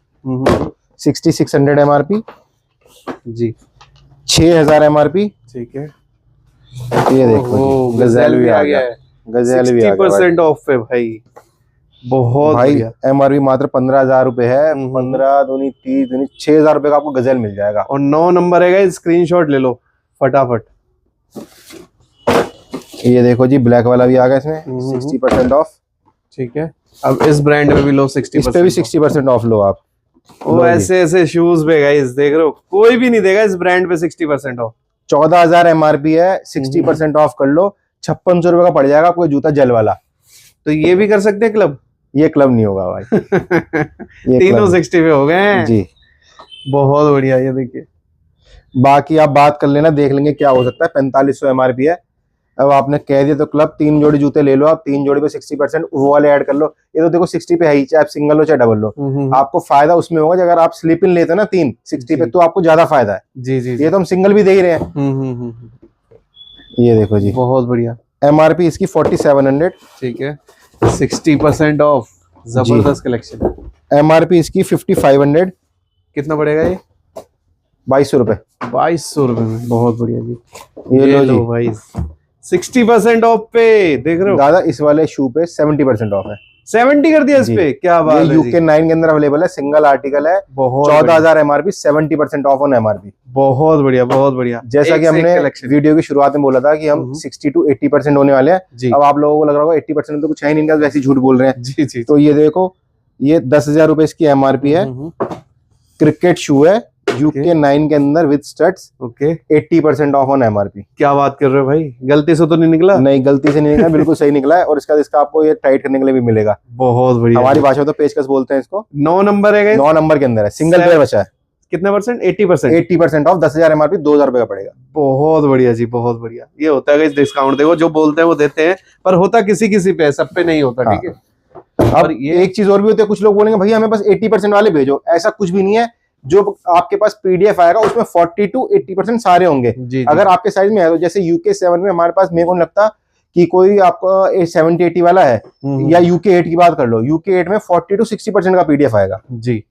6,600 MRP जी। 6,000 MRP। ठीक है, ये देखो गजेल भी आ गया, गजेल भी आ गया। 60% ऑफ है भाई, बहुत भाई। बढ़िया। MRP मात्र 15,000 रुपए है। 15 दूनी 30 दूनी 6,000 रुपए का आपको गजेल मिल जाएगा। और 9 नंबर है, स्क्रीनशॉट ले लो फटाफट। ये देखो जी, ब्लैक वाला भी आ गया इसमें, 60% ऑफ। ठीक है, अब इस ब्रांड में भी लो 60%। इस पे भी 60% ऑफ लो आप। वो ऐसे ऐसे शूज पे गाइस, देख रहे हो, कोई भी नहीं देगा इस ब्रांड पे 60% ऑफ। 14,000 MRP है, 60% ऑफ कर लो, 5600 रुपए का पड़ जाएगा आपको जूता जेल वाला। तो ये भी कर सकते हैं क्लब? ये क्लब नहीं होगा भाई। ये तीनों क्लब 60 पे हो गए हैं जी। बहुत बढ़िया। ये देखिए, बाकी आप बात कर लेना, देख लेंगे क्या हो सकता है। 4500 MRP है। अब आपने कह दिया तो क्लब 3 जोड़ी जूते ले लो आप, 3 जोड़ी पे 60% वो वाले ऐड कर लो। ये तो देखो 60 पे है ही, चाहे आप सिंगल लो चाहे डबल लो, आपको फायदा उसमें होगा। अगर आप स्लिप इन लेते हो ना 3 60 पे, तो आपको ज्यादा फायदा है। जी जी। ये तो हम सिंगल भी दे ही रहे हैं। ये देखो जी, बहुत बढ़िया। MRP इसकी 4,700। ठीक है, 60% ऑफ, जबरदस्त कलेक्शन। MRP इसकी 5,500। कितना पड़ेगा ये? 2,200 रुपए। 2,200 रुपए में, बहुत बढ़िया जी। ये लो लो भाई, 60% ऑफ पे देख रहे हो दादा, इस वाले शू पे 70% ऑफ है। 70 कर दिया इस जी। पे, क्या बात ये है यूके 9 के अंदर अवेलेबल है, सिंगल आर्टिकल है, बहुत 14,000 एमआरपी, 70% ऑफ ऑन एमआरपी। बहुत बढ़िया, बहुत बढ़िया। जैसा कि हमने वीडियो की शुरुआत में बोला था कि हम 60 to 80% होने वाले हैं। जी अब आप लोगों को लग रहा होगा 80% तो कुछ है ही नहीं, इनका वैसे ही झूठ बोल रहे हैं। जी जी। तो ये देखो, ये 10,000 रुपए इसकी एमआरपी है। क्रिकेट शू है यूके 9 के अंदर with studs. Okay, 80% of on MRP. क्या बात कर रहे हो भाई, गलती से तो नहीं निकला? नहीं, गलती से नहीं निकला, बिल्कुल सही निकला है। और इसका आपको ये टाइट करने के लिए भी मिलेगा। बहुत बढ़िया। हमारी भाषा में तो पेचकस बोलते हैं इसको। 9 नंबर है guys। 9 नंबर के अंदर है, सिंगल पेयर बचा है। कितने परसेंट? 80%। 80% ऑफ, 10,000 एमआरपी, 2,000 रुपए का पड़ेगा। बहुत बढ़िया जी, बहुत बढ़िया। ये होता है डिस्काउंट, देखो जो बोलते हैं वो देते हैं, पर होता किसी किसी पे, सब पे नहीं होता। ठीक है। अब ये एक चीज और भी होती है, कुछ लोग बोलेंगे भैया हमें बस 80% वाले भेजो। ऐसा कुछ भी नहीं है। जो आपके पास पीडीएफ आएगा उसमें 40 to 80% सारे होंगे। जी। अगर आपके साइज में है तो जैसे यूके 7 में हमारे पास, मेरे को नहीं लगता कि कोई आपका 70-80 वाला है, या यूके 8 की बात कर लो, यूके 8 में 40 to 60% का पीडीएफ आएगा। जी।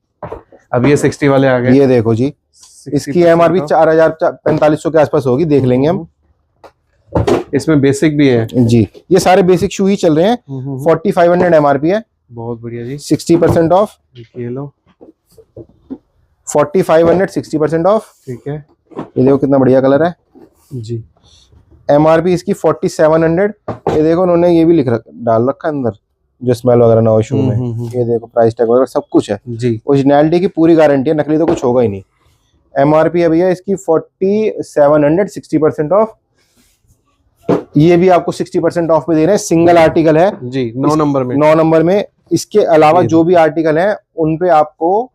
अब ये 60 वाले आ गए। ये देखो जी, इसकी एमआरपी 4,4500 के आसपास होगी, देख लेंगे हम। इसमें बेसिक भी है जी, ये सारे बेसिक शू ही चल रहे हैं। 4500 एमआरपी है। बहुत बढ़िया जी। 60% ऑफ। ये लो 4500, 60% ऑफ। ठीक है। ये देखो कितना बढ़िया कलर है जी। एमआरपी इसकी 4700। ये देखो उन्होंने ये भी डाल रखा है अंदर, जो स्मेल वगैरह ना हो शू में। ये देखो प्राइस टैग वगैरह सब कुछ है जी। ओरिजिनलिटी की पूरी गारंटी है, नकली तो कुछ होगा ही नहीं। एमआरपी है भैया इसकी 4700, 60% ऑफ। ये भी आपको 60% ऑफ पे दे रहे हैं, सिंगल आर्टिकल है जी। 9 नंबर में। 9 नंबर में। इसके अलावा जो भी आर्टिकल है उन पे आपको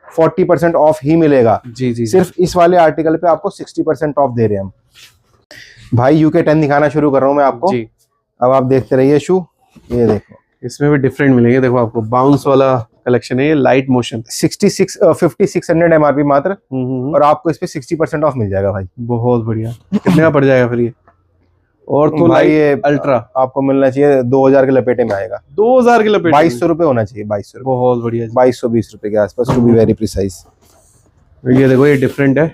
40% ऑफ ही मिलेगा। जी जी। सिर्फ इस वाले आर्टिकल पे आपको 60% ऑफ दे रहे हैं हम। भाई यूके 10 दिखाना शुरू कर रहा हूँ मैं आपको जी। अब आप देखते रहिए शू। ये देखो, इसमें भी डिफरेंट मिलेंगे। देखो आपको बाउंस वाला कलेक्शन है, ये लाइट मोशन। 5600 एमआरपी मात्र, और आपको इस पे 60% ऑफ मिल जाएगा भाई। बहुत बढ़िया। कितने का पड़ जाएगा फिर ये? और तो भाई ये अल्ट्रा आपको मिलना चाहिए 2000 के लपेटे में आएगा। 2000 के लपेटे? 2200 रुपए होना चाहिए, 2200 रुपए। बहुत बढ़िया। 2220 रुपए के आसपास, टू बी वेरी प्रिसाइज। ये देखो, ये डिफरेंट है,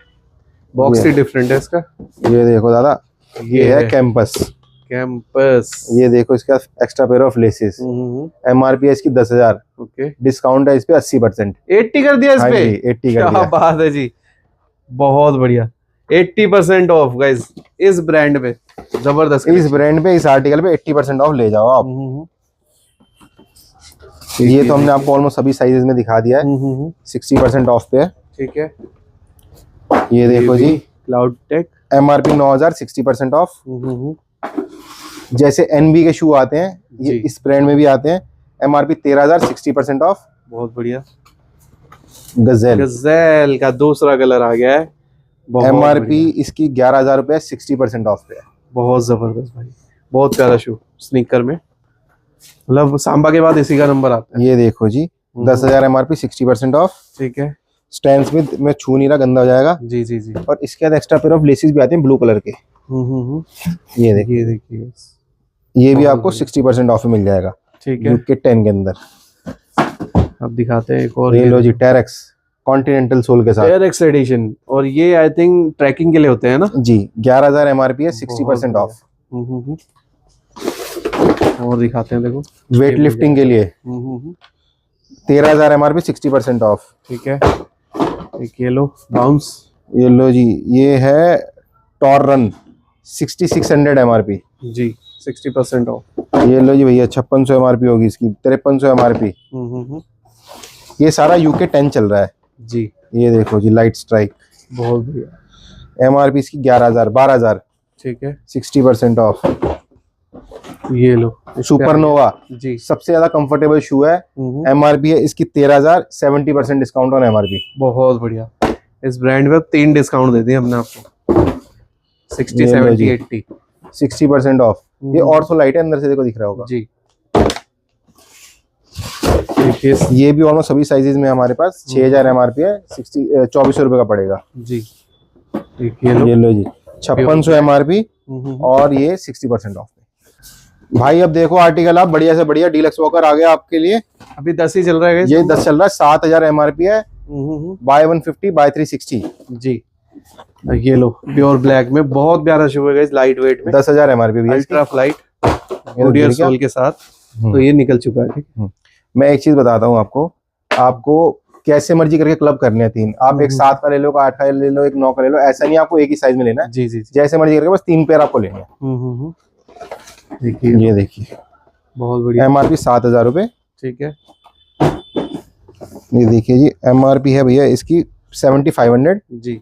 बॉक्स ही डिफरेंट है इसका। ये देखो दादा, ये है कैंपस। कैंपस। ये देखो इसका extra pair of laces. MRP है इसकी 10,000। ओके। डिस्काउंट है इस पे 80%। 80 कर दिया इस हाँ पे? जी, 80 कर क्या दिया। बात है जी, बहुत बढ़िया। 80% ऑफ गाइस इस ब्रांड पे, जबरदस्त। इस ब्रांड पे, इस आर्टिकल पे 80% ऑफ ले जाओ आप। ये तो हमने आपको ऑलमोस्ट सभी साइजेस में दिखा दिया है। 60% ऑफ पे है। ठीक है। ये देखो जी, क्लाउड टेक। MRP 9000, 60% of. जैसे एनबी के शू आते हैं, ये इस ब्रांड में भी आते हैं। MRP 13,000, 60% of. बहुत बढ़िया। गजेल, गजेल का दूसरा कलर आ गया है। एमआरपी इसकी 11,000 रुपए, 60% ऑफ पे है। बहुत जबरदस्त भाई, बहुत प्यारा शू स्नीकर में, मतलब सांबा के बाद इसी का नंबर आता है। ये देखो जी, 10,000 एमआरपी, 60% ऑफ। ठीक है। स्टैन स्मिथ में छू नहीं रहा, गंदा हो जाएगा। जी जी जी। और इसके बाद एक्स्ट्रा पेयर ऑफ लेसेस भी आते हैं ब्लू कलर के। ये देखिए, ये देखिए, ये भी आपको 60% ऑफ में मिल जाएगा। ठीक है। यूके 10 के अंदर। अब दिखाते हैं एक और। ये लो जी, टेरेक्स कॉन्टिनेंटल सोल के साथ। टेरेक्स एडिशन, और ये आई थिंक ट्रैकिंग के लिए होते हैं ना जी। 11,000 एमआरपी है, 60% ऑफ। और दिखाते हैं, देखो वेट लिफ्टिंग के लिए 13,000 एमआरपी, 60% ऑफ। ठीक है। एक ये लो बाउंस। ये लो जी, ये है टॉररन 6600 एमआरपी जी, 60% ऑफ। ये लो जी भैया, 5600 एमआरपी होगी इसकी, 5300 एमआरपी। ये सारा यूके 10 चल रहा है जी। ये देखो जी, लाइट स्ट्राइक, बहुत बढ़िया। एमआरपी इसकी 11,000, 12,000। ठीक है। 60% ऑफ। ये लो सुपरनोवा जी, सबसे ज्यादा कंफर्टेबल शू है। एमआरपी है इसकी 13,000, 70% डिस्काउंट ऑन एमआरपी। बहुत बढ़िया। इस ब्रांड में 3 डिस्काउंट दे दिए हमने आपको, 60, 70, 80, 60% ऑफ। ये ऑर्थोलाइट है, अंदर से देखो दिख रहा होगा जी। ये भी ऑलमोस्ट सभी साइजेस में हमारे पास 6,000 एमआरपी है, 2400 रुपए का पड़ेगा जी। ये लो जी, 5600 एमआरपी, और ये 60% ऑफ। भाई अब देखो आर्टिकल, आप बढ़िया से बढ़िया डीलक्स वॉकर आ गया आपके लिए। अभी 10 ही चल रहा है। ये 10 चल रहा है, 7,000 एमआरपी है, बाय 150 बाय 360 जी। ये लो प्योर ब्लैक में, बहुत प्यारा शू है गाइस, लाइट वेट में, 10,000 MRP भी है, अल्ट्रा फ्लाइट ये गुडियर सोल के साथ। तो ये निकल चुका है, ठीक है। मैं एक चीज बताता हूँ आपको कैसे मर्जी करके क्लब करने हैं 3, आप एक 7 का ले लो, 8 का ले लो, एक 9 का ले लो, ऐसा नहीं आपको एक ही साइज में लेना है। जी जी जी, जैसे मर्जी करके बस 3 पेयर आपको लेने हैं। देखिए ये देखिए, बहुत बढ़िया, MRP 7,000 रुपए। ठीक है। ये देखिए जी, MRP है भैया इसकी 7,500 जी,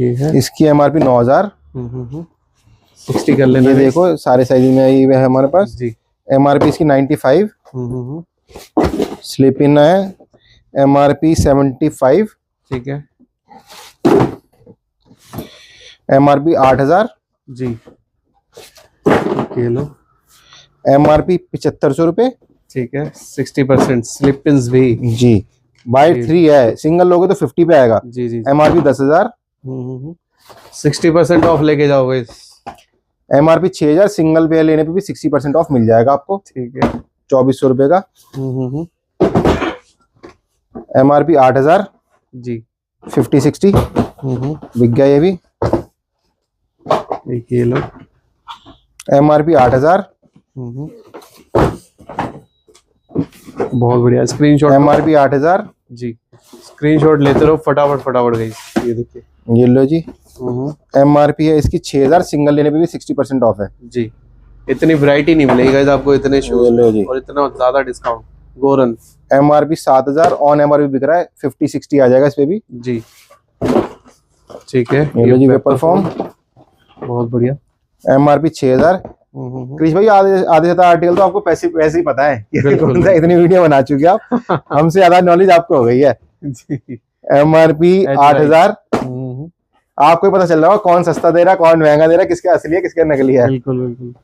ये है, इसकी MRP 9,000। 60 कर लेना। ये देखो सारे साइज में ये है हमारे पास जी। MRP इसकी 95। स्लिप इन है MRP 75, ठीक है। MRP 8,000 जी, ये लो, MRP 7,500 रुपए, ठीक है। 60% स्लिप पिन्स भी। जी। बाय 3 है, सिंगल लोगे तो 50 पे आएगा। जी जी, MRP 10,000। 60% ऑफ लेके जाओगे, MRP 6,000, सिंगल पेयर लेने पे भी 60% ऑफ मिल जाएगा आपको, ठीक है। 2,400 रुपए का। MRP 8,000, जी, 50-60 बिक गया ये भी। एक ये लो, MRP 8,000, बहुत बढ़िया। Screenshot MRP 8,000। जी, स्क्रीनशॉट लेते रहो फटाफट फटाफट गई। ये देखिए, ये लो जी, MRP है इसकी 6,000, सिंगल लेने पे भी 60% ऑफ है। जी। इतनी वैरायटी नहीं मिलेगी गाइस आपको इतने शूज लो जी, और इतना ज्यादा डिस्काउंट। गोरन MRP 7,000, ऑन MRP बिक रहा है 50-60 आ जाएगा इस पे भी। जी, ठीक है। ये लो जी, वेपर फॉर्म, बहुत बढ़िया। MRP 6,000। क्रिश भाई आधे से ज्यादा आर्टिकल तो आपको पैसे ही पता है कि कौन सा, इतनी वीडियो बना चुके आप, हमसे ज्यादा नॉलेज आपको हो गई है। जी, MRP 8,000। आपको ही पता चल रहा होगा कौन सस्ता दे रहा है, कौन महंगा दे रहा है, किसका असली है किसका नकली है। बिल्कुल बिल्कुल,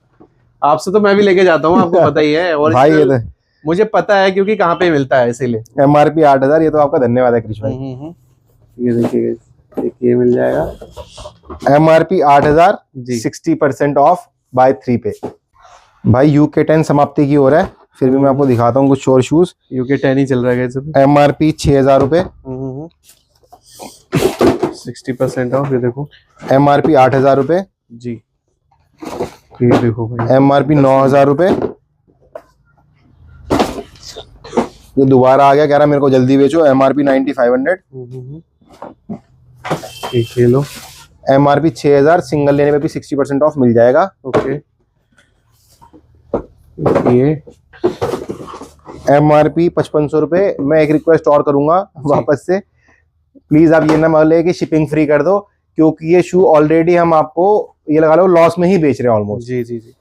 आपसे तो मैं भी लेके जाता हूँ, आपको पता ही है। और भाई ये तो मुझे पता है क्योंकि कहाँ पे मिलता है, इसीलिए। MRP 8,000, ये तो आपका धन्यवाद है क्रिश भाई। ये देखिए, ये मिल जाएगा MRP 8,000, जी, 60% ऑफ बाय 3 पे। भाई UK 10 समाप्ति की ओर है, फिर भी मैं आपको दिखाता हूँ कुछ और शूज। UK 10 ही चल रहा है। MRP 6,000 रुपए, 60% ऑफ। ये देखो, MRP 8,000 रुपए जी, ये देखो भाई, MRP 9,000 रुपए। ये दोबारा आ गया, कह रहा मेरे को जल्दी बेचो, MRP 9,500। एक ये लो, MRP 6,000, सिंगल लेने पे भी 60% ऑफ मिल जाएगा। ओके। ये MRP 5,500 रुपए। मैं एक रिक्वेस्ट और करूंगा वापस से, प्लीज आप ये ना बोले कि शिपिंग फ्री कर दो, क्योंकि ये शू ऑलरेडी हम आपको ये लगा लो लॉस में ही बेच रहे हैं ऑलमोस्ट। जी जी जी,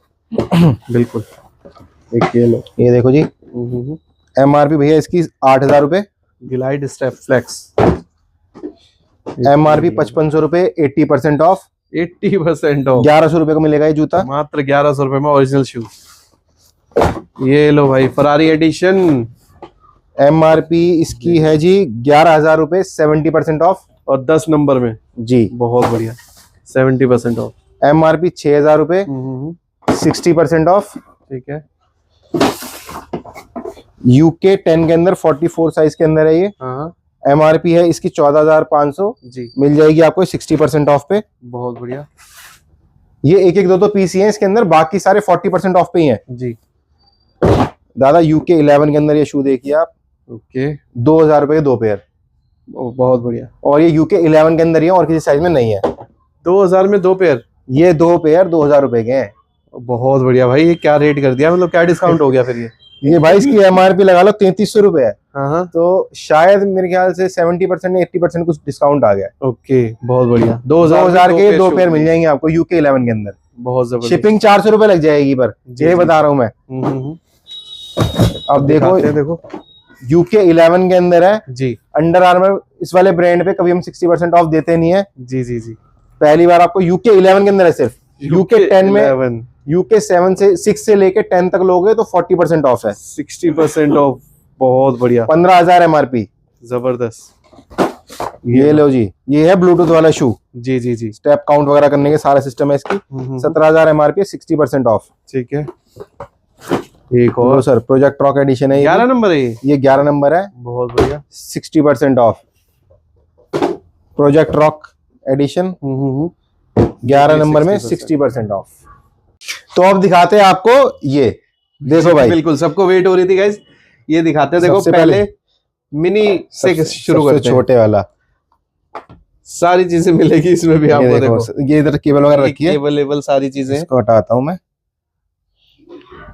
बिल्कुल। एक ये लो, ये देखो जी, MRP भैया इसकी 8,000 रुपए। ग्लाइड स्टेप फ्लेक्स, MRP 5,500 रुपए, 80% ऑफ, 80% ऑफ। 1,100 रुपए का मिलेगा ये जूता, मात्र 1,100 रुपए में ओरिजिनल शूज। ये लो भाई, फरारी एडिशन। MRP इसकी है जी 11,000 रुपए, 70% ऑफ और 10 नंबर में जी। बहुत बढ़िया, 70% ऑफ। MRP 6,000 रुपए, 60% ऑफ। ठीक है। UK 10 के अंदर 44 साइज के अंदर है ये। हाँ, MRP है इसकी 14,500, जी, मिल जाएगी आपको 60% ऑफ पे। बहुत बढ़िया। ये एक दो पीस ही है इसके अंदर, बाकी सारे 40% ऑफ पे ही हैं। जी, दादा UK 11 के अंदर ये शू देखिए आप, ओके, 2,000 रुपए के 2 पेयर, बहुत बढ़िया। और ये UK 11 के अंदर ही है और किसी साइज में नहीं है। 2000 में 2 पेयर, ये 2 पेयर 2,000 रुपए के हैं। बहुत बढ़िया भाई। ये क्या रेट कर दिया, मतलब क्या डिस्काउंट हो गया फिर ये भाई इसकी MRP लगा लो 3,300 रुपए है, हाँ, तो शायद मेरे ख्याल से 70% या 80% कुछ डिस्काउंट आ गया। ओके, बहुत बढ़िया। 2,000 के 2 पेयर शूज मिल जाएंगे आपको UK 11 के अंदर। बहुत जबरदस्त। शिपिंग 400 रुपए लग जाएगी पर, जी, ये जी। बता रहा हूँ मैं। अब देखो, UK 11 के अंदर है जी, अंडर आर्मर, इस वाले ब्रांड पे कभी हम 60% ऑफ देते नहीं है। जी जी जी, पहली बार आपको UK 11 के अंदर है सिर्फ। UK 10 में, UK 6 से लेके 10 तक लोगे तो 40% ऑफ है, 60% ऑफ, बहुत बढ़िया, 15,000 MRP। जबरदस्त। ये लो जी, ये है ब्लूटूथ वाला शू, जी जी जी, स्टेप काउंट वगैरह करने के सारा सिस्टम है इसकी। 17,000 MRP, 60% ऑफ। ठीक है। एक और और सर प्रोजेक्ट रॉक एडिशन है, 11 नंबर है ये 11 नंबर है, बहुत बढ़िया। 60% ऑफ। प्रोजेक्ट रॉक एडिशन 11 नंबर में 60% ऑफ। तो अब दिखाते हैं आपको ये, देखो भाई। बिल्कुल, सबको वेट हो रही थी गाइस, ये दिखाते हैं। देखो पहले मिनी से शुरू करते हैं, छोटे वाला। सारी चीजें मिलेगी इसमें भी आपको। देखो ये इधर केबल वगैरह रखी है, केबल सारी चीजें। इसको हटाता हूं मैं,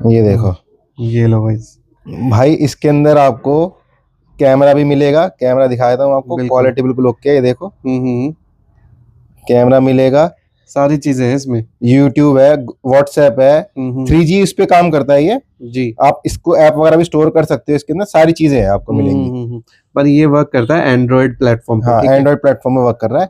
ये देखो। ये लो गाइस, भाई इसके अंदर आपको कैमरा भी मिलेगा, कैमरा दिखा देता हूँ आपको, क्वालिटी बिल्कुल ओके है। ये देखो कैमरा मिलेगा, सारी चीजें हैं इसमें। YouTube है, WhatsApp है, 3G इस पे काम करता है ये जी। आप इसको ऐप वगैरह भी स्टोर कर सकते हो, इसके अंदर सारी चीजें हैं आपको मिलेंगी। पर ये वर्क करता है एंड्रॉइड प्लेटफॉर्म पे। हाँ, एंड्रॉइड प्लेटफॉर्म में वर्क कर रहा है।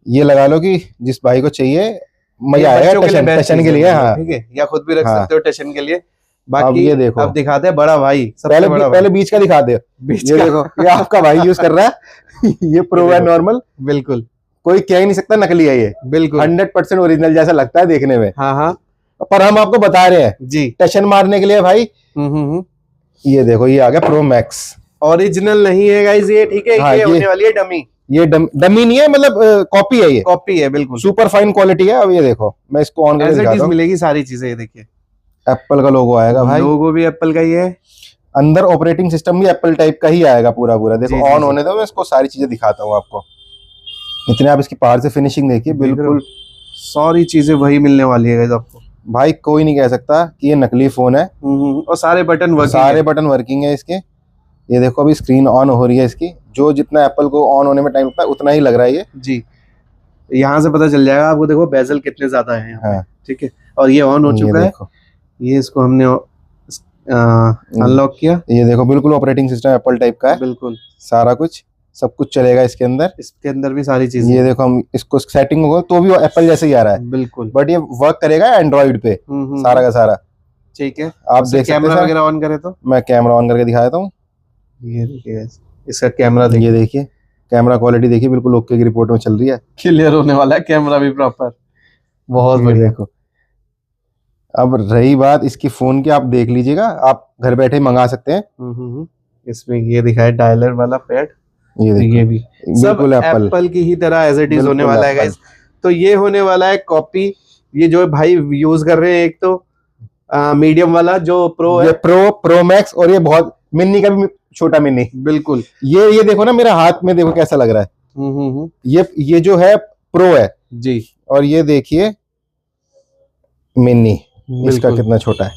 ये लगा लो कि जिस भाई को चाहिए, मजा आएगा टशन के लिए। हाँ ठीक है, या खुद भी रख सकते हो टशन के लिए। बाकी अब ये देखो, अब दिखाते हैं बड़ा भाई, पहले बीच का दिखा दे। ये देखो, ये आपका भाई यूज कर रहा है। ये प्रो है नॉर्मल, बिल्कुल कोई कह ही नहीं सकता नकली है ये, बिल्कुल 100% ओरिजिनल जैसा लगता है देखने में। हाँ हाँ, पर हम आपको बता रहे हैं जी, टशन मारने के लिए भाई। ये देखो, ये आ गया प्रो मैक्स। ओरिजिनल नहीं है गाइस ये, ठीक है। हाँ, ये होने वाली है डमी। ये डमी नहीं है, मतलब कॉपी है, ये कॉपी है बिल्कुल, सुपर फाइन क्वालिटी है। अब ये देखो, मैं इसको ऑन करके दिखाता हूं। मिलेगी सारी चीजें। ये देखिए, एप्पल का लोगो आएगा भाई, लोगो भी एप्पल का ही है। अंदर ऑपरेटिंग सिस्टम भी एप्पल टाइप का ही आएगा पूरा पूरा। देखो ऑन होने दो, मैं इसको सारी चीजें दिखाता हूँ आपको। इतने आप इसकी बाहर से फिनिशिंग देखिए, बिल्कुल सारी चीजें वही मिलने वाली है आपको। भाई कोई नहीं कह सकता कि ये नकली फोन है। और सारे बटन वर्किंग है इसके। ये देखो अभी स्क्रीन ऑन हो रही है इसकी, जो जितना एप्पल को ऑन होने में टाइम लगता है उतना ही लग रहा है ये जी। यहाँ से पता चल जाएगा आपको। देखो बेजल कितने ज्यादा है यहाँ पे, ठीक है। और ये ऑन हो चुका है। ये इसको हमने अनलॉक किया। ये देखो बिल्कुल ऑपरेटिंग सिस्टम एप्पल टाइप का है, बिल्कुल सारा कुछ सब कुछ चलेगा इसके अंदर। इसके अंदर भी सारी चीजें। ये देखो, हम इसको सेटिंग होगा तो भी वो एप्पल जैसे ही आ रहा है, बिल्कुल। बट ये वर्क करेगा एंड्रॉइड पे सारा का सारा, ठीक है। आप देख सकते हैं। कैमरा वगैरह ऑन करे तो मैं कैमरा ऑन करके दिखा देता हूँ। ये देखिए इसका कैमरा देखिए, ये देखिए कैमरा क्वालिटी देखिए, बिल्कुल ओके की रिपोर्ट में चल रही है। क्लियर होने वाला है कैमरा भी प्रॉपर, बहुत बढ़िया। देखो अब रही बात इसकी फोन की, आप देख लीजिएगा, आप घर बैठे मंगा सकते हैं। इसमें ये दिखाया डायलर वाला पैड, ये देखो, ये भी बिल्कुल एप्पल की ही तरह एज इट इज होने वाला है गाइस। तो ये होने वाला है कॉपी। ये जो भाई यूज कर रहे हैं, एक तो मीडियम वाला जो प्रो है, प्रो मैक्स, और ये बहुत मिनी का भी छोटा मिनी, बिल्कुल। ये देखो ना, मेरा हाथ में देखो कैसा लग रहा है। ये जो है प्रो है जी, और ये देखिए मिनी, इसका कितना छोटा है।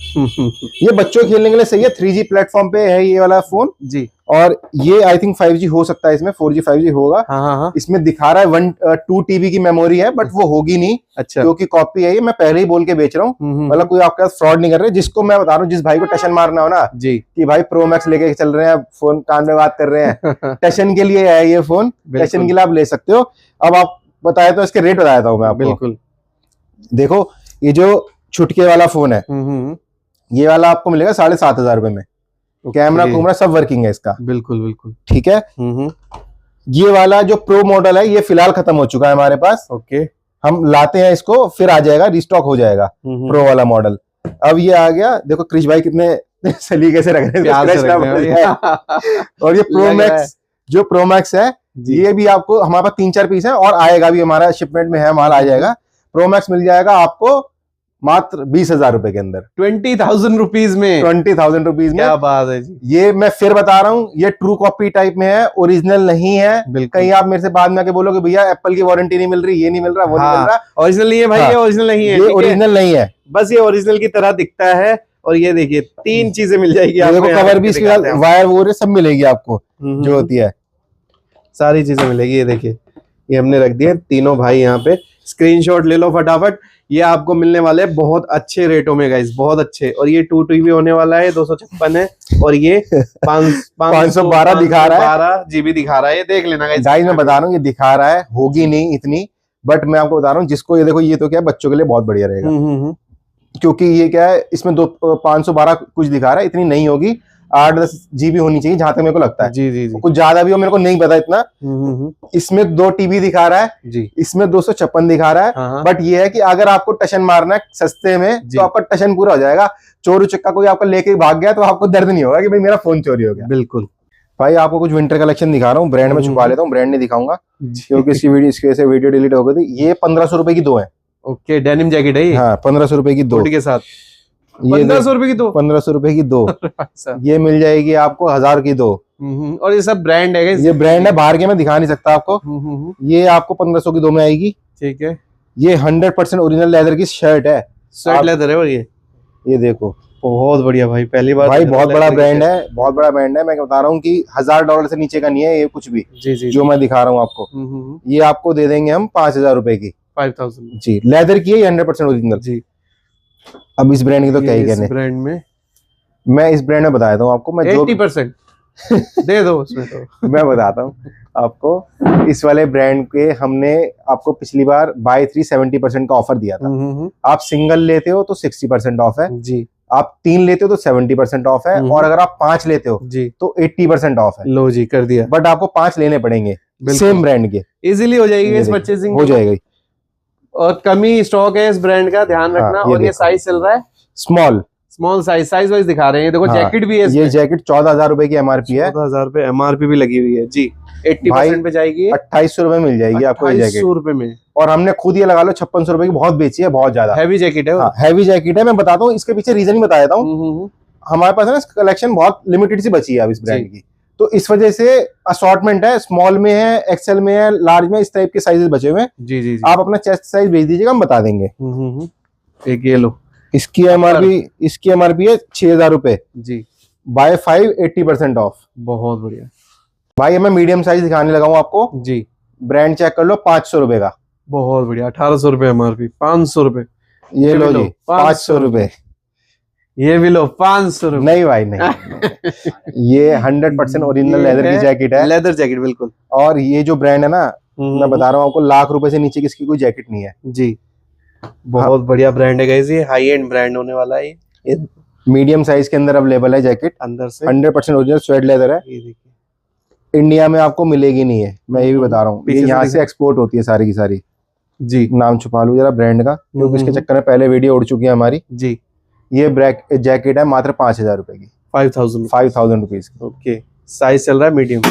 ये बच्चों खेलने के लिए सही है, 3G प्लेटफॉर्म पे है ये वाला फोन जी। और ये आई थिंक 5G हो सकता है, इसमें 4G 5G होगा। हाँ। इसमें दिखा रहा है 2 TB की मेमोरी है, बट वो होगी नहीं। अच्छा, क्योंकि कॉपी है ये, मैं पहले ही बोल के बेच रहा हूँ, मतलब कोई आपके साथ फ्रॉड नहीं कर रहे। जिसको मैं बता रहा हूँ, जिस भाई को टशन मारना हो ना जी, कि भाई प्रो मैक्स लेके चल रहे हैं, फोन कान में बात कर रहे हैं, टशन के लिए है ये फोन, टशन के लिए आप ले सकते हो। अब आप बताए तो इसके रेट बता देता हूँ मैं आपको। बिल्कुल। देखो ये जो छुटके वाला फोन है, ये वाला आपको मिलेगा 7,500 रुपए में। कैमरा कुमरा सब वर्किंग है इसका, बिल्कुल बिल्कुल, ठीक है। ये वाला जो प्रो मॉडल है, ये फिलहाल खत्म हो चुका है हमारे पास। ओके, हम लाते हैं इसको, फिर आ जाएगा, रिस्टॉक हो जाएगा प्रो वाला मॉडल। अब ये आ गया, देखो क्रिश भाई कितने सलीके से रख रहे हैं। और ये प्रो मैक्स, जो प्रो मैक्स है, ये भी आपको, हमारे पास 3-4 पीस है और आएगा भी, हमारा शिपमेंट में है, माल आ जाएगा। प्रो मैक्स मिल जाएगा आपको मात्र 20,000 रुपए के अंदर, 20,000 रुपीज में। 20,000 रुपीज में, क्या बात है जी। ये मैं फिर बता रहा हूँ, ये ट्रू कॉपी टाइप में है, ओरिजिनल नहीं है। कहीं आप मेरे से बाद में आके बोलोगे भैया एप्पल की वारंटी नहीं मिल रही, ये नहीं मिल रहा, वो नहीं मिल रहा। ओरिजिनल नहीं है भाई, ये ओरिजिनल नहीं है, ये ओरिजिनल नहीं है, बस ये ओरिजिनल की तरह दिखता है। और ये देखिए 3 चीजें मिल जाएगी आपको, कवर भी इसके साथ, वायर वो सब मिलेगी आपको जो होती है, सारी चीजें मिलेगी। ये देखिए, ये हमने रख दिए तीनों भाई यहाँ पे, स्क्रीनशॉट ले लो फटाफट। ये आपको मिलने वाले हैं बहुत अच्छे रेटों में गाइस, बहुत अच्छे। और ये 2 TB होने वाला है, 256 है, और ये 512 दिखा रहा है, 12 GB दिखा रहा है। ये देख लेना गाइस, मैं बता रहा हूँ, ये दिखा रहा है, होगी नहीं इतनी, बट मैं आपको बता रहा हूँ जिसको ये देखो, ये तो क्या है, बच्चों के लिए बहुत बढ़िया रहेगा। क्योंकि ये क्या है, इसमें 512 कुछ दिखा रहा है, इतनी नहीं होगी, 8-10 GB होनी चाहिए जहां तक मेरे को लगता है। जी। कुछ ज्यादा भी हो, मेरे को नहीं पता इतना। इसमें 2 TB दिखा रहा है जी, इसमें 256 दिखा रहा है। बट ये है कि अगर आपको टशन मारना है सस्ते में, तो आपका टशन पूरा हो जाएगा। चोरी चक्का कोई आपका लेके भाग गया तो आपको दर्द नहीं होगा कि भाई मेरा फोन चोरी हो गया। बिल्कुल। भाई आपको कुछ विंटर कलेक्शन दिखा रहा हूँ, ब्रांड में छुपा लेता हूँ, ब्रांड नहीं दिखाऊंगा क्योंकि इसकी वजह से वीडियो डिलीट हो गई थी। ये 1500 रुपए की दो है। ओके, डेनिम जैकेट है ये? हाँ 1500 रुपए की दो हुड के साथ। ये 1500 रुपए की दो? 1500 रुपए की दो अच्छा। ये मिल जाएगी आपको 1000 की दो। और ये सब ब्रांड है? ये ब्रांड है, बाहर के मैं दिखा नहीं सकता आपको। ये आपको 1500 की दो में आएगी। ठीक है। ये 100% ओरिजिनल लेदर की शर्ट है, शर्ट लेदर है। और ये देखो बहुत बढ़िया भाई, पहली बार। भाई बहुत बड़ा ब्रांड है, बहुत बड़ा ब्रांड है। मैं बता रहा हूँ कि $1000 से नीचे का नहीं है ये कुछ भी। जी जी जो मैं दिखा रहा हूँ आपको। ये आपको दे देंगे हम 5000 रुपए की। 5000 जी, लेदर की है, 100% ओरिजिनल जी। अब इस ब्रांड की तो क्या ही कहने। ब्रांड में मैं इस ब्रांड में बता देता हूँ आपको। मैं 80% दे दो उसमें तो। मैं बताता हूँ आपको। इस वाले ब्रांड के हमने आपको पिछली बार बाय 3 70% का ऑफर दिया था। आप सिंगल लेते हो तो 60% ऑफ है जी। आप 3 लेते हो तो 70% ऑफ है। और अगर आप 5 लेते हो जी तो 80% ऑफ है। लो जी, कर दिया। बट आपको 5 लेने पड़ेंगे सेम ब्रांड के। इजीली हो जाएगी इस परचेसिंग, हो जाएगी। और कमी स्टॉक है इस ब्रांड का, ध्यान रखना। और ये साइज चल रहा है स्मॉल साइज वाइज दिखा रहे हैं। देखो जैकेट भी है ये जैकेट 14000 रुपए की एमआरपी है। 14000 रुपए एमआरपी भी लगी हुई है जी। 80% पे जाएगी। 2800 रुपए मिल जाएगी आपको ये जैकेट। 2800 रुपए में। और हमने खुद ये लगा लो 5600 रुपए की बहुत बेची है, बहुत ज्यादा हैवी जैकेट है। हैवी जैकेट है। मैं बताता हूँ इसके पीछे रीजन ही बता देता हूँ। हमारे पास है ना कलेक्शन बहुत लिमिटेड सी बची है अब इस ब्रांड की, तो इस वजह से असॉर्टमेंट है, स्मॉल में है, एक्सेल में है, लार्ज में, इस टाइप के साइजेस बचे हुए हैं। जी जी। आप अपना चेस्ट साइज भेज दीजिएगा, हम बता देंगे। एक ये लो, इसकी एमआरपी है 6000 रुपए जी। Bye 5 80% off. बहुत बढ़िया भाई मैं मीडियम साइज दिखाने लगा हूँ आपको जी। ब्रांड चेक कर लो, 500 रुपए का। बहुत बढ़िया। 1800 रुपए एमआरपी, 500 रुपए। ये लो जी 500 रुपए। ये भी लो 500 रुपए। नहीं भाई नहीं ये 100% ओरिजिनल लेदर की जैकेट है। लेदर जैकेट बिल्कुल। और ये जो ब्रांड है ना, मैं बता रहा हूँ आपको, लाख रुपए से नीचे किसकी कोई जैकेट नहीं है जी। बहुत बढ़िया ब्रांड है गाइस, ये हाई एंड ब्रांड होने वाला है। ये मीडियम साइज के अंदर अवेलेबल है जैकेट, अंदर से 100% ओरिजिनल स्वेट लेदर है। ये देखिए, इंडिया में आपको मिलेगी नहीं है, मैं ये भी बता रहा हूँ। ये यहाँ से एक्सपोर्ट होती है सारी की सारी जी। नाम छुपा लूं जरा ब्रांड का, क्योंकि इसके चक्कर में पहले वीडियो उड़ चुकी है हमारी जी। ये जैकेट है मात्र 5000 रुपए की। 5000 रुपीज की। ओके, साइज चल रहा है मीडियम।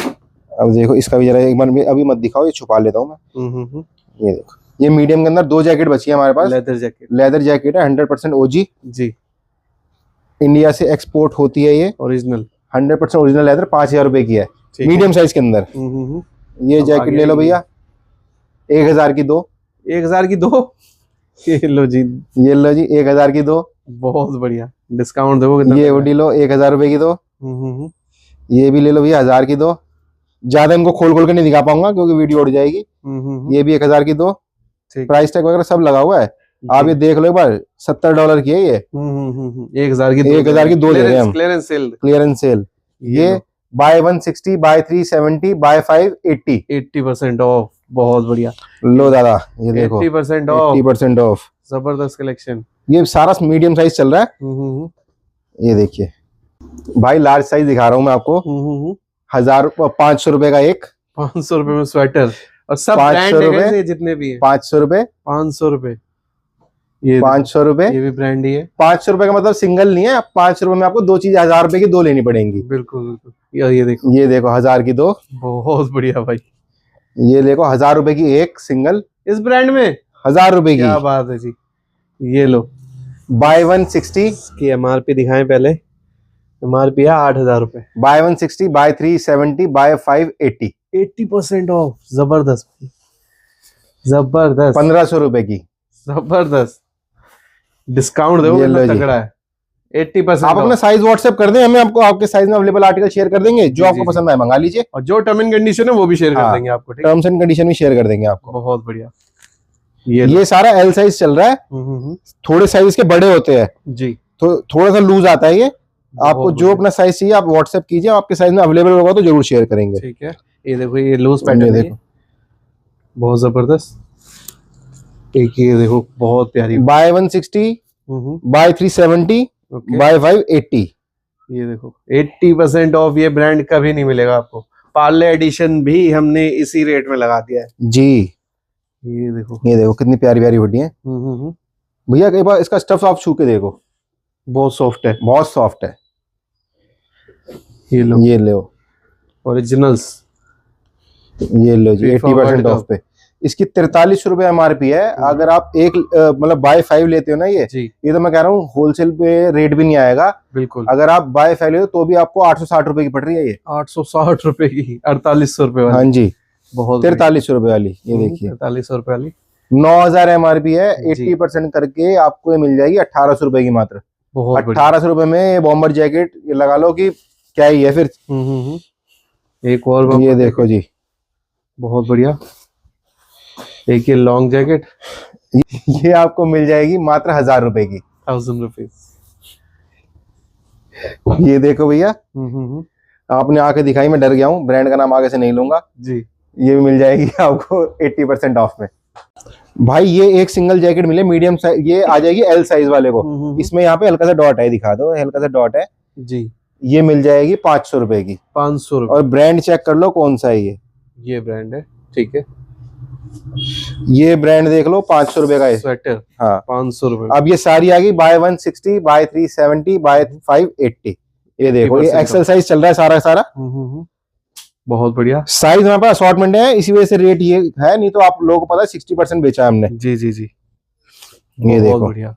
अब देखो इसका भी जरा एक बार अभी मत दिखाओ, ये छुपा लेता हूँ मैं। ये देखो, ये मीडियम के अंदर 2 जैकेट बची है हमारे पास। लेदर जैकेट है 100% ओजी जी। इंडिया से एक्सपोर्ट होती है ये, ओरिजिनल 100% ओरिजिनल लेदर। 5000 रुपए की है मीडियम साइज के अंदर। ये जैकेट ले लो भैया, 1000 की दो। 1000 की दो। ये लो जी 1000 की दो। बहुत बढ़िया, डिस्काउंट दो। ये ओडी लो 1000 रुपए की दो। ये भी ले लो भैया 1000 की दो। ज्यादा इनको खोल खोल के नहीं दिखा पाऊंगा क्योंकि वीडियो उड़ जाएगी। ये भी 1000 की दो। प्राइस टैग वगैरह सब लगा हुआ है, आप ये देख लो एक बार। $70 की है ये। 1000 की 2 दे रहे हैं हम। Clearance sale. ये बाय 160, बाय 370, बाय 5 80% ऑफ। बहुत बढ़िया। लो दादा ये देखो 80% ऑफ। जबरदस्त कलेक्शन। ये सारा मीडियम साइज चल रहा है। ये देखिए भाई, लार्ज साइज दिखा रहा हूँ मैं आपको। 500 रुपए का एक। 500 रुपए में स्वेटर, और सब ब्रांड है जितने भी है। 500 रुपए। 500 रुपए। ये 500 रुपए। ये भी ब्रांड ही है। 500 रुपए का मतलब सिंगल नहीं है। 500 रुपए में आपको 2 चीज 1000 रुपए की 2 लेनी पड़ेंगी। बिल्कुल बिल्कुल। ये देखो 1000 की 2। बहुत बढ़िया भाई। ये देखो 1000 रुपए की एक सिंगल, इस ब्रांड में 1000 रुपए की। क्या बात है जी। ये लो, बाय 160 की एमआरपी दिखाएं पहले। एमआरपी है 8000 रुपए। Buy 160, buy 370, buy 580। 80% ऑफ। जबरदस्त जबरदस्त। 1500 रुपए की। जबरदस्त डिस्काउंट दो, तगड़ा है। 80%। आप अपना साइज व्हाट्सएप कर दें हमें, आपको आपके साइज में अवेलेबल आर्टिकल शेयर कर देंगे। जो आपको पसंद आए मंगा लीजिए, और जो टर्म एंड कंडीशन है वो भी शेयर कर देंगे आपको। टर्म्स एंड कंडीशन भी शेयर कर देंगे आपको। बहुत बढ़िया। ये सारा एल साइज चल रहा है। थोड़े साइज के बड़े होते हैं जी, तो थोड़ा सा लूज आता है ये। आपको जो अपना साइज चाहिए आप व्हाट्सएप कीजिए, आपके साइज में अवेलेबल होगा तो जरूर शेयर करेंगे। ठीक है। ये देखो, ये लूज पैटर्न है, बहुत जबरदस्त। एक ये देखो बहुत प्यारी। Buy 160, buy 370, buy 580। ये देखो 80% ऑफ। ये ब्रांड कभी नहीं मिलेगा आपको। पार्ले एडिशन भी हमने इसी रेट में लगा दिया है जी। ये देखो कितनी प्यारी प्यारी हुडी है भैया। एक बार इसका स्टफ आप छू के देखो, बहुत सॉफ्ट है, बहुत सॉफ्ट है। ये लो ओरिजिनल्स, ये लो जी FIFA 80% World ऑफ पे। इसकी 43 रुपए एमआरपी है। अगर आप एक मतलब बाय 5 लेते हो ना ये तो मैं कह रहा हूँ होलसेल पे रेट भी नहीं आएगा। बिल्कुल, अगर आप बाय 5 लेते हो तो भी आपको 860 रुपए की पड़ रही है ये। 860 रुपए की, 4800 रुपए वाली। हाँ जी, बहुत 43 रुपए वाली, ये देखिए 4300 रुपए वाली, 9000 एमआरपी है। 80% करके आपको ये मिल जाएगी 1800 रुपए की मात्र। 1800 रुपए में ये बॉम्बर जैकेट ये लगा लो कि क्या ही है फिर। एक और ये देखो जी, बहुत बढ़िया। एक ये लॉन्ग जैकेट, ये आपको मिल जाएगी मात्र 1000 रुपए की, 1000 रुपीज। ये देखो भैया, आपने आके दिखाई, मैं डर गया हूँ, ब्रांड का नाम आगे से नहीं लूंगा जी। ये भी मिल जाएगी आपको 80% ऑफ में। भाई ये एक सिंगल जैकेट मिले मीडियम साइज, ये आ जाएगी एल साइज वाले को। इसमें यहाँ पे हल्का सा डॉट है, दिखा दो, हल्का सा डॉट है जी। ये मिल जाएगी 500 रुपए की, 500 रुपए। और ब्रांड चेक कर लो कौन सा है ये ब्रांड है, ठीक है। ये ब्रांड देख लो, 500 रुपए का है स्वेटर। हाँ 500 रुपए। अब ये सारी आ गई बाय 160, बाय 370, बाय 580। ये देखो ये एक्सेल साइज चल रहा है सारा सारा। बहुत बढ़िया साइज हमारे पास असॉर्टमेंट है, इसी वजह से रेट ये है, नहीं तो आप लोगों को पता है 60% बेचा है हमने। जी जी जी, ये देखो बढ़िया।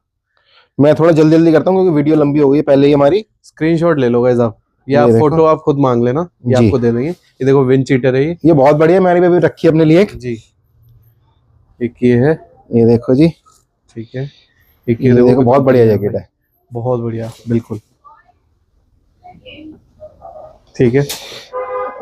मैं थोड़ा जल्दी जल्दी करता हूँ क्योंकि वीडियो लंबी हो गई है पहले ही हमारी। स्क्रीनशॉट ले लो गाइस आप, या फोटो आप खुद मांग लेना, ये आपको दे देंगे। ये देखो विंड चीटर है, ये बहुत बढ़िया, मैंने भी अभी रखी है अपने लिए जी। एक ये है, ये देखो जी, ठीक है। एक ये देखो बहुत बढ़िया जैकेट है, बहुत बढ़िया, बिल्कुल ठीक है।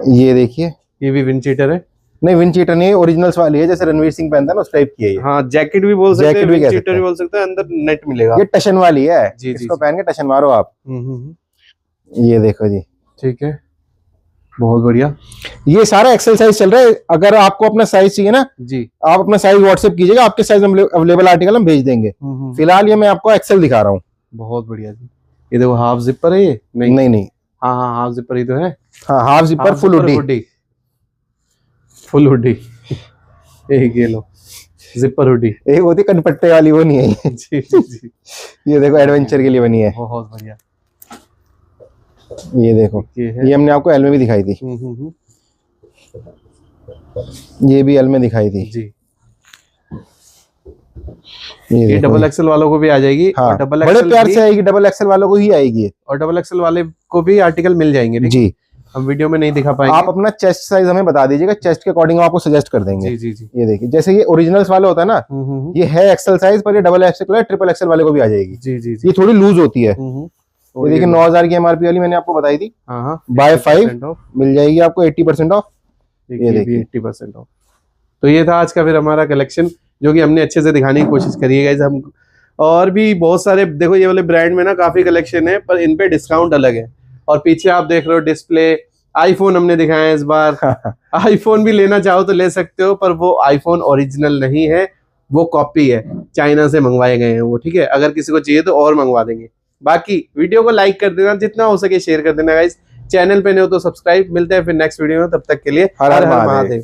ये देखिए, ये भी विंड चीटर है। नहीं विंड चीटर नहीं, ओरिजिनल्स वाली है, जैसे रणवीर सिंह पहनता है ना उस टाइप की है ये। हाँ जैकेट भी बोल सकते हैं, विंड चीटर भी बोल सकते हैं, अंदर नेट मिलेगा। ये टशन वाली है जी, इसको पहन के टशन मारो आप। ये देखो जी, ठीक है, बहुत बढ़िया। ये सारा एक्सेल साइज चल रहा है। अगर आपको अपना साइज चाहिए ना जी, आप अपना साइज व्हाट्सएप कीजिएगा, आपके साइज अवेलेबल आर्टिकल हम भेज देंगे। फिलहाल ये मैं आपको एक्सेल दिखा रहा हूँ। बहुत बढ़िया जी। ये देखो हाफ जिपर है ये, नहीं हाँ हाँ हाफ जिपर ही तो है। हाँ half zipper, full hoodie, full hoodie. एक ये लो जिपर हुडी, एक होती कनपट्टे वाली, वो नहीं है जी जी। ये देखो एडवेंचर के लिए बनी है, बहुत बढ़िया। ये देखो ये हमने आपको एल में भी दिखाई थी, ये भी एल में दिखाई थी जी। ये डबल एक्सेल वालों को भी आ जाएगी। हाँ, और डबल बड़े प्यार से आएगी, डबल एक्सेल वालों को ही आएगी, और डबल एक्सेल वाले को भी आर्टिकल मिल जाएंगे जी। हम वीडियो में नहीं दिखा पाएंगे। आप अपना चेस्ट साइज हमें बता दीजिएगा, चेस्ट के अकॉर्डिंग आपको सजेस्ट कर देंगे जी जी जी। ये देखिए, जैसे ये ओरिजिनल्स वाले होता है ना, ये है एक्सेल साइज, पर ये डबल एक्सेल ट्रिपल एक्सेल वाले को भी आ जाएगी जी जी जी। ये थोड़ी लूज होती है। ये देखिए 9000 की एमआरपी वाली मैंने आपको बताई थी, बाय 5 मिल जाएगी आपको 80% ऑफ। ये देखिए 80% ऑफ। तो ये था आज का फिर हमारा कलेक्शन, जो कि हमने अच्छे से दिखाने की कोशिश करी है गाइस। हम और भी बहुत सारे, देखो ये वाले ब्रांड में ना काफी कलेक्शन है, पर इन पे डिस्काउंट अलग है। और पीछे आप देख रहे हो डिस्प्ले, आईफोन हमने दिखाया है इस बार। आईफोन भी लेना चाहो तो ले सकते हो, पर वो आईफोन ओरिजिनल नहीं है, वो कॉपी है, चाइना से मंगवाए गए हैं वो, ठीक है। अगर किसी को चाहिए तो और मंगवा देंगे। बाकी वीडियो को लाइक कर देना, जितना हो सके शेयर कर देना गाइस। चैनल पे नहीं हो तो सब्सक्राइब। मिलते हैं फिर नेक्स्ट वीडियो में, तब तक के लिए हर हर महादेव।